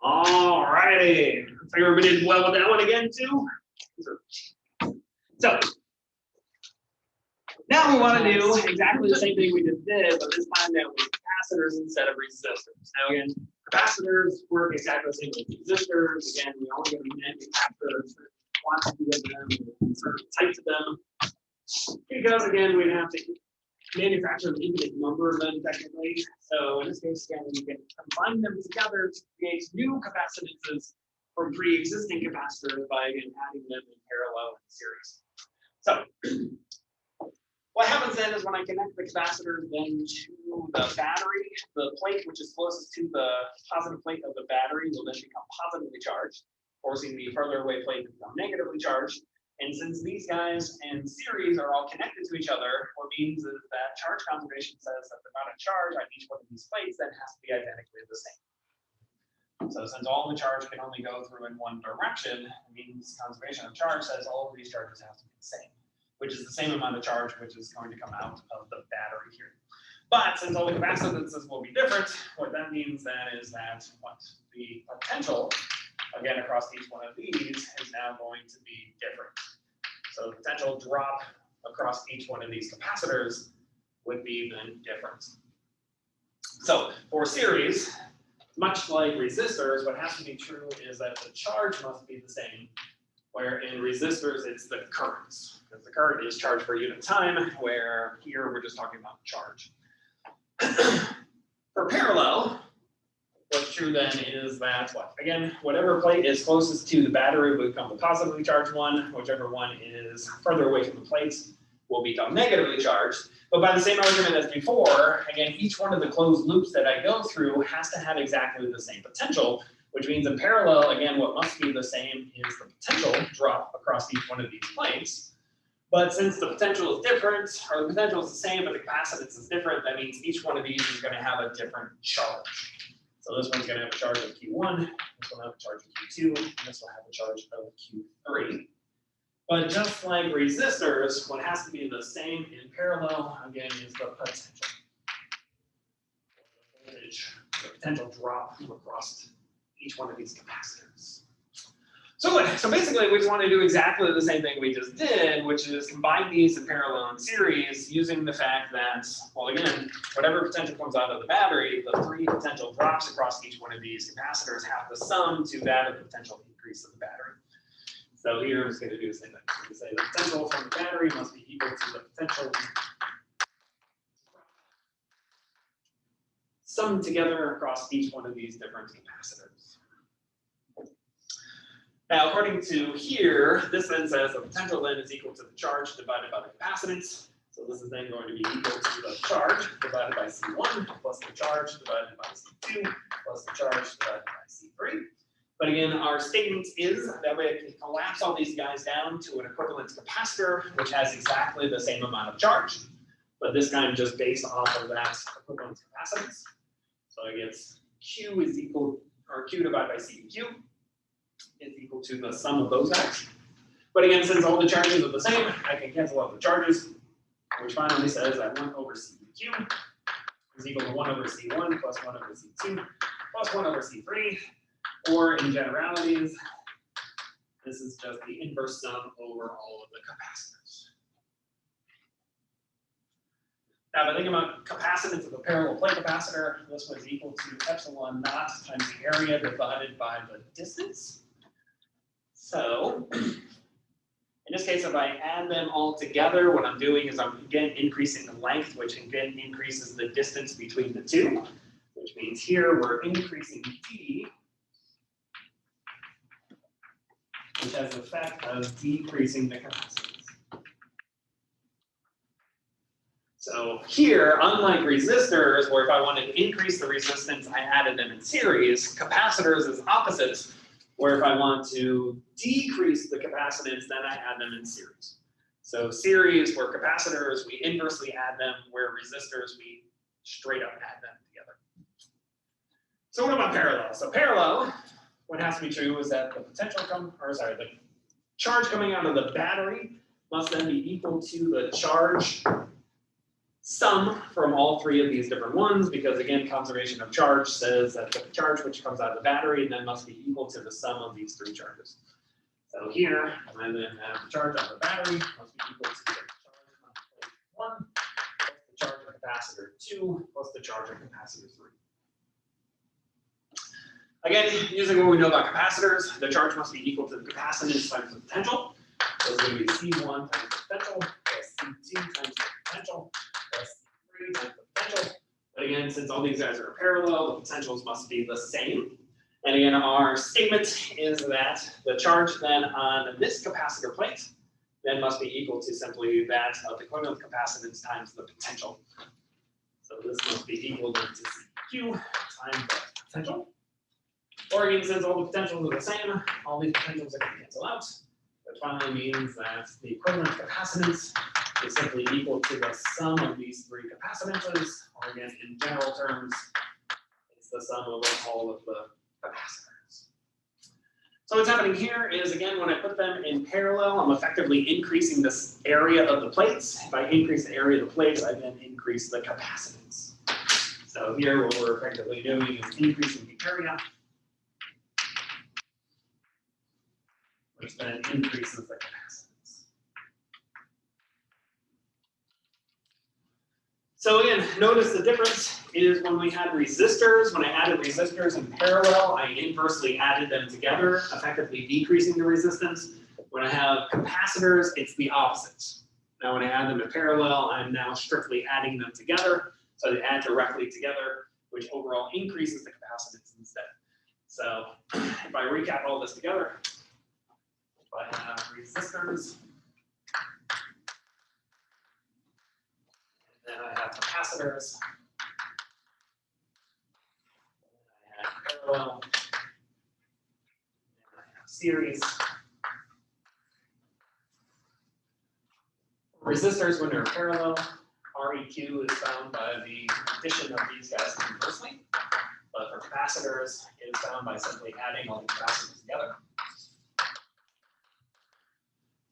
[SPEAKER 1] All righty. So everybody did well with that one again too. So now we want to do exactly the same thing we just did, but this time now with capacitors instead of resistors. Now again, capacitors work exactly the same with resistors. Again, we only get a manufacturer quantity of them, certain types of them, because again, we'd have to manufacture an infinite number of them technically. So in this case, again, we can combine them together to create new capacitances from pre-existing capacitors by again adding them in parallel and series. So what happens then is when I connect the capacitors then to the battery, the plate which is closest to the positive plate of the battery will then become positively charged, forcing the further away plate to become negatively charged. And since these guys in series are all connected to each other, what means is that charge conservation says that the amount of charge on each one of these plates then has to be identically the same. So since all the charge can only go through in one direction, it means conservation of charge says all of these charges have to be the same, which is the same amount of charge which is going to come out of the battery here. But since all the capacitances will be different, what that means then is that what the potential, again, across each one of these is now going to be different. So the potential drop across each one of these capacitors would be then different. So for series, much like resistors, what has to be true is that the charge must be the same, where in resistors it's the currents, because the current is charge per unit time, where here we're just talking about charge. For parallel, what's true then is that what? Again, whatever plate is closest to the battery will become the positively charged one, whichever one is further away from the plates will become negatively charged. But by the same argument as before, again, each one of the closed loops that I go through has to have exactly the same potential, which means in parallel, again, what must be the same is the potential drop across each one of these plates. But since the potential is different, or the potential is the same, but the capacitance is different, that means each one of these is going to have a different charge. So this one's going to have a charge of Q1, this one will have a charge of Q2, and this will have a charge of Q3. But just like resistors, what has to be the same in parallel, again, is the potential. The potential drop across each one of these capacitors. So basically, we just want to do exactly the same thing we just did, which is combine these in parallel and series using the fact that, well, again, whatever potential comes out of the battery, the three potential drops across each one of these capacitors have the sum to that of the potential increase of the battery. So here I'm just going to do the same thing. I'm going to say the potential from the battery must be equal to the potential summed together across each one of these different capacitors. Now, according to here, this then says the potential then is equal to the charge divided by the capacitance. So this is then going to be equal to the charge divided by C1 plus the charge divided by C2 plus the charge divided by C3. But again, our statement is that we can collapse all these guys down to an equivalent capacitor, which has exactly the same amount of charge. but this time just based off of that equivalent capacitance. So I get Q is equal, or Q divided by C Q is equal to the sum of those guys. But again, since all the charges are the same, I can cancel out the charges, which finally says that 1 over CQ is equal to 1 over C1 plus 1 over C2 plus 1 over C3, or in generalities, this is just the inverse sum over all of the capacitors. Now, if I think about capacitance of a parallel plate capacitor, this was equal to epsilon naught times the area divided by the distance. So, in this case, if I add them all together, what I'm doing is I'm again increasing the length, which again increases the distance between the two, which means here we're increasing D, which has the effect of decreasing the capacitance. So here, unlike resistors, where if I wanted to increase the resistance, I added them in series, capacitors is opposite, where if I want to decrease the capacitance, then I add them in series. So series, where capacitors, we inversely add them, where resistors, we straight up add them together. So what about parallel? So parallel, what has to be true is that the the charge coming out of the battery must then be equal to the charge sum from all three of these different ones, because again, conservation of charge says that the charge which comes out of the battery then must be equal to the sum of these three charges. So here, I then have the charge on the battery must be equal to the charge on plate 1 plus the charge of capacitor 2 plus the charge of capacitor 3. Again, using what we know about capacitors, the charge must be equal to the capacitance times the potential. So it's going to be C1 times the potential plus C2 times the potential plus C3 times the potential. But again, since all these guys are parallel, the potentials must be the same. And again, our statement is that the charge then on this capacitor plate then must be equal to simply that of the equivalent capacitance times the potential. So this must be equal to CQ times the potential. Or again, since all the potentials are the same, all these potentials are going to cancel out. Which finally means that the equivalent capacitance is simply equal to the sum of these three capacitances, or again, in general terms, it's the sum of all of the capacitors. So what's happening here is, again, when I put them in parallel, I'm effectively increasing this area of the plates. If I increase the area of the plates, I then increase the capacitance. So here, what we're effectively doing is increasing the area, which then increases the capacitance. So again, notice the difference is when we had resistors, when I added resistors in parallel, I inversely added them together, effectively decreasing the resistance. When I have capacitors, it's the opposite. Now when I add them in parallel, I'm now strictly adding them together. So they add directly together, which overall increases the capacitance instead. So if I recap all this together, I have resistors, and then I have capacitors, and I have parallel, and I have series. Resistors, when they're parallel, REQ is found by the addition of these guys inversely, but for capacitors, it is found by simply adding all the capacitors together.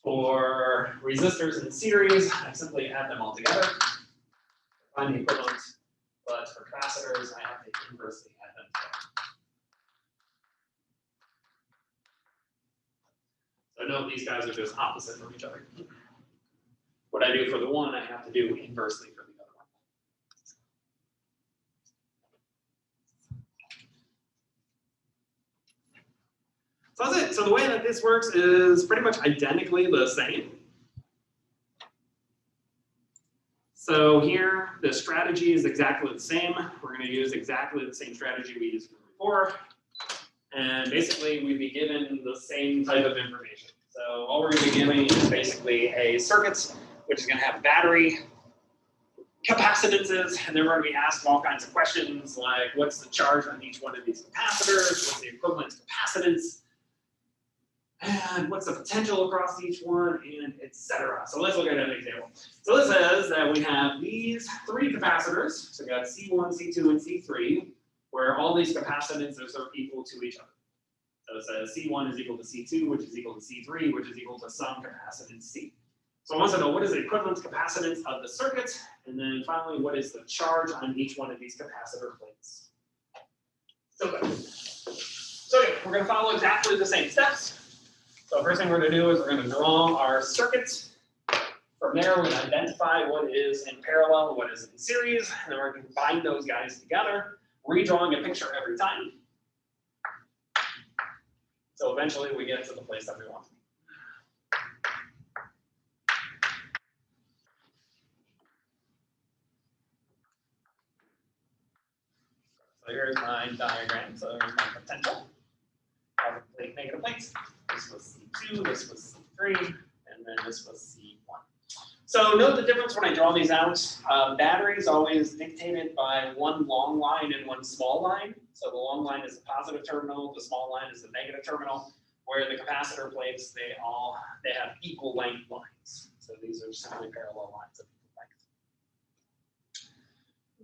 [SPEAKER 1] For resistors in series, I simply add them all together, find the equivalent, but for capacitors, I have to inversely add them together. So note these guys are just opposite from each other. What I do for the one, I have to do inversely for the other one. So that's it. So the way that this works is pretty much identically the same. So here, the strategy is exactly the same. We're going to use exactly the same strategy we used before. And basically, we'd be given the same type of information. So all we're going to be giving is basically a circuit, which is going to have battery capacitances, and then we're going to be asked all kinds of questions like, what's the charge on each one of these capacitors? What's the equivalent capacitance? and what's the potential across each one, and etc. So let's look at an example. So this says that we have these three capacitors. So we got C1, C2, and C3, where all these capacitances are equal to each other. So it says C1 is equal to C2, which is equal to C3, which is equal to some capacitance C. So I want to know what is the equivalent capacitance of the circuit, and then finally, what is the charge on each one of these capacitor plates. So good. So yeah, we're going to follow exactly the same steps. So first thing we're going to do is we're going to draw our circuit. From there, we're going to identify what is in parallel, what is in series, and then we're going to combine those guys together, redrawing a picture every time. So eventually we get to the place that we want. So here's my diagram. So here's my potential. Positive plate, negative plates. This was C2, this was C3, and then this was C1. So note the difference when I draw these out. Battery is always dictated by one long line and one small line. So the long line is the positive terminal, the small line is the negative terminal, where the capacitor plates, they have equal length lines. So these are simply parallel lines of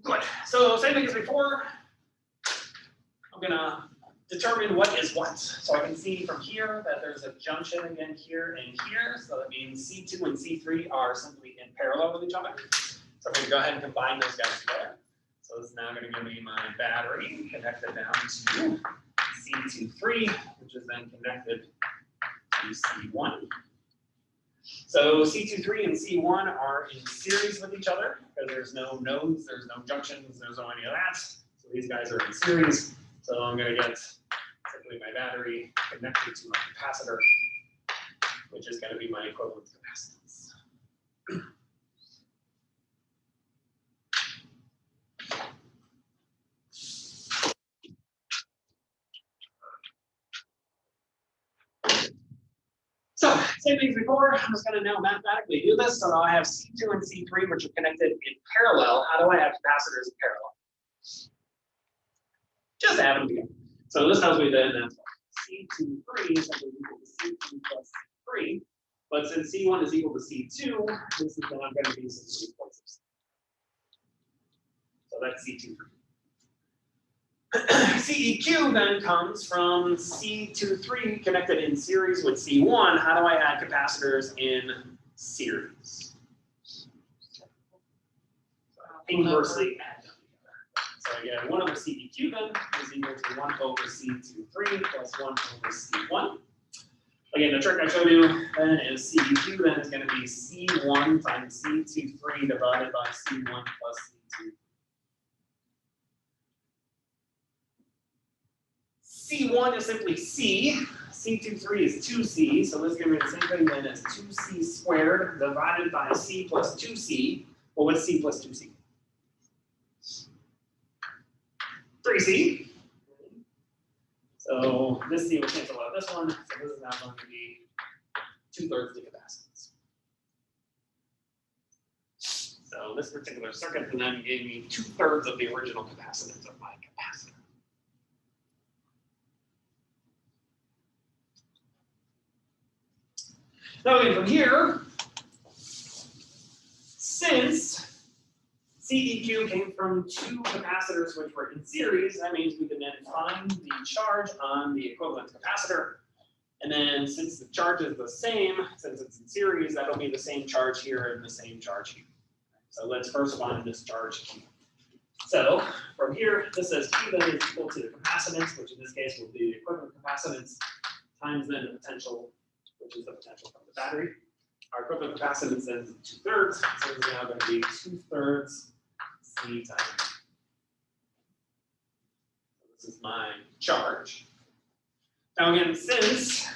[SPEAKER 1] equal length. Good. So same thing as before. I'm gonna determine what is what. So I can see from here that there's a junction again here and here. So that means C2 and C3 are simply in parallel with each other. So I'm going to go ahead and combine those guys together. So this is now going to give me my battery connected down to C23, which is then connected to C1. So C23 and C1 are in series with each other because there's no nodes, there's no junctions, there's no any of that. So these guys are in series. So I'm going to get simply my battery connected to my capacitor, which is going to be my equivalent capacitance. So same thing as before, I'm just going to now mathematically do this. So now I have C2 and C3, which are connected in parallel. How do I have capacitors in parallel? Just add them together. So this tells me then that C23 is equal to C2 plus C3. But since C1 is equal to C2, this is then I'm going to be simply places. So that's C23. CEQ then comes from C23 connected in series with C1. How do I add capacitors in series? Inversely add them together. So again, 1 over CEQ then is equal to 1 over C23 plus 1 over C1. Again, the trick I showed you then is CEQ then is going to be C1 times C23 divided by C1 plus C2. C1 is simply C. C23 is 2C, so this gives me the same thing then as 2C squared divided by C plus 2C. Well, what's C plus 2C? 3C. So this C will cancel out this one, so this is now going to be 2/3 the capacitance. So this particular circuit then gave me 2/3 of the original capacitance of my capacitor. Now from here, since CEQ came from 2 capacitors which were in series, that means we can then find the charge on the equivalent capacitor. And then since the charge is the same, since it's in series, that'll be the same charge here and the same charge here. So let's first find this charge Q. So from here, this says Q then is equal to the capacitance, which in this case will be the equivalent capacitance, times then the potential, which is the potential from the battery. Our equivalent capacitance then is 2/3, so this is now going to be 2/3 C times. So this is my charge. Now again, since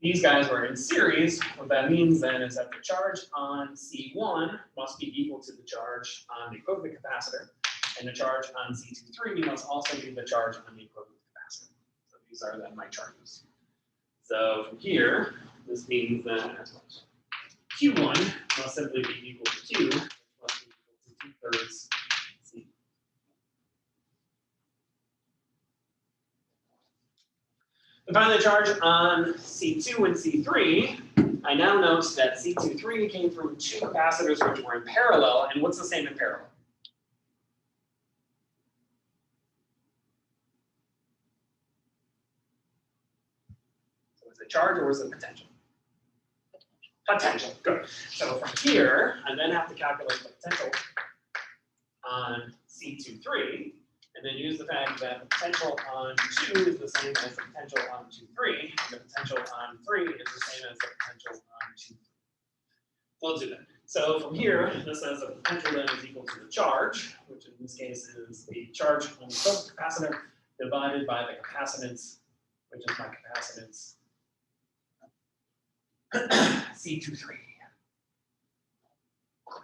[SPEAKER 1] these guys were in series, what that means then is that the charge on C1 must be equal to the charge on the equivalent capacitor, and the charge on C23 must also be the charge on the equivalent capacitor. So these are then my charges. So from here, this means that Q1 must simply be equal to Q, which must be equal to 2/3 C. find the charge on C2 and C3, I now note that C23 came from two capacitors which were in parallel, and what's the same in parallel? So is it charge or is it potential? Potential, good. So from here, I then have to calculate the potential on C23, and then use the fact that the potential on 2 is the same as the potential on 2,3, and the potential on 3 is the same as the potential on 2. So let's do that. So from here, this says the potential then is equal to the charge, which in this case is the charge on the capacitor divided by the capacitance, which is my capacitance C23.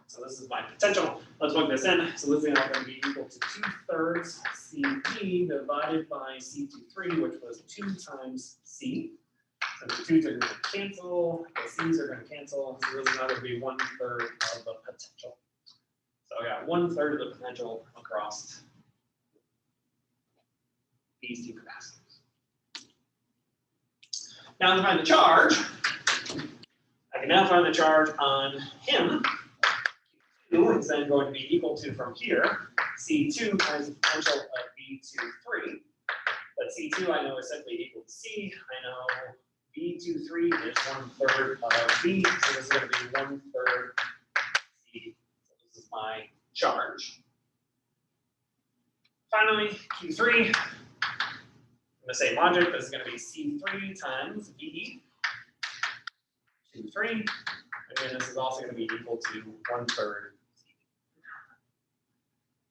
[SPEAKER 1] So this is my potential. Let's plug this in. So this is now going to be equal to 2/3 Cp divided by C23, which was 2 times C. So the 2's are going to cancel, the C's are going to cancel. So this is now going to be 1/3 of the potential. So I got 1/3 of the potential across these two capacitors. Now to find the charge, I can now find the charge on him. It's then going to be equal to, from here, C2 times the potential of V23. But C2 I know is simply equal to C. I know V23 is 1/3 of V, so this is going to be 1/3 C. So this is my charge. Finally, Q3, in the same logic, this is going to be C3 times V. Q3, and then this is also going to be equal to 1/3.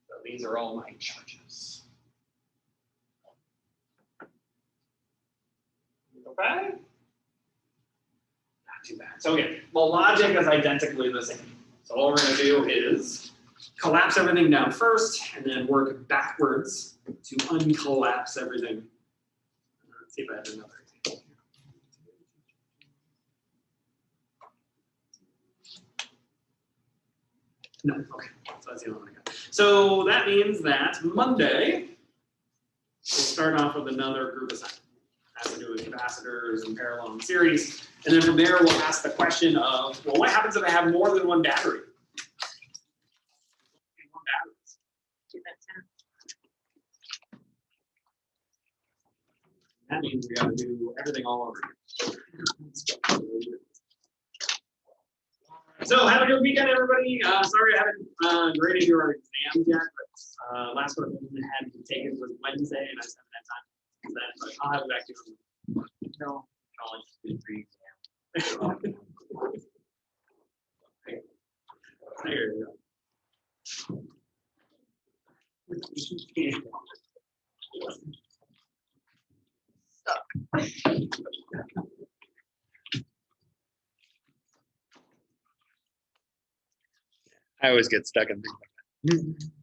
[SPEAKER 1] So these are all my charges. Okay? Not too bad. So again, the logic is identically the same. So all we're going to do is collapse everything down first, and then work backwards to uncollapse everything. Let's see if I have another example. No, okay, so that's the only one I got. So that means that Monday, we'll start off with another group assignment. Has to do with capacitors and parallel and series. And then from there, we'll ask the question of, well, what happens if I have more than one battery? More batteries. That means we got to do everything all over again. So have a good weekend, everybody. Sorry I haven't graded your exams yet, but last one I had to take it was Wednesday, and I just haven't had time to do that, but I'll have it back to you. No, college did pre-exam. There you go.
[SPEAKER 4] I always get stuck in things like that.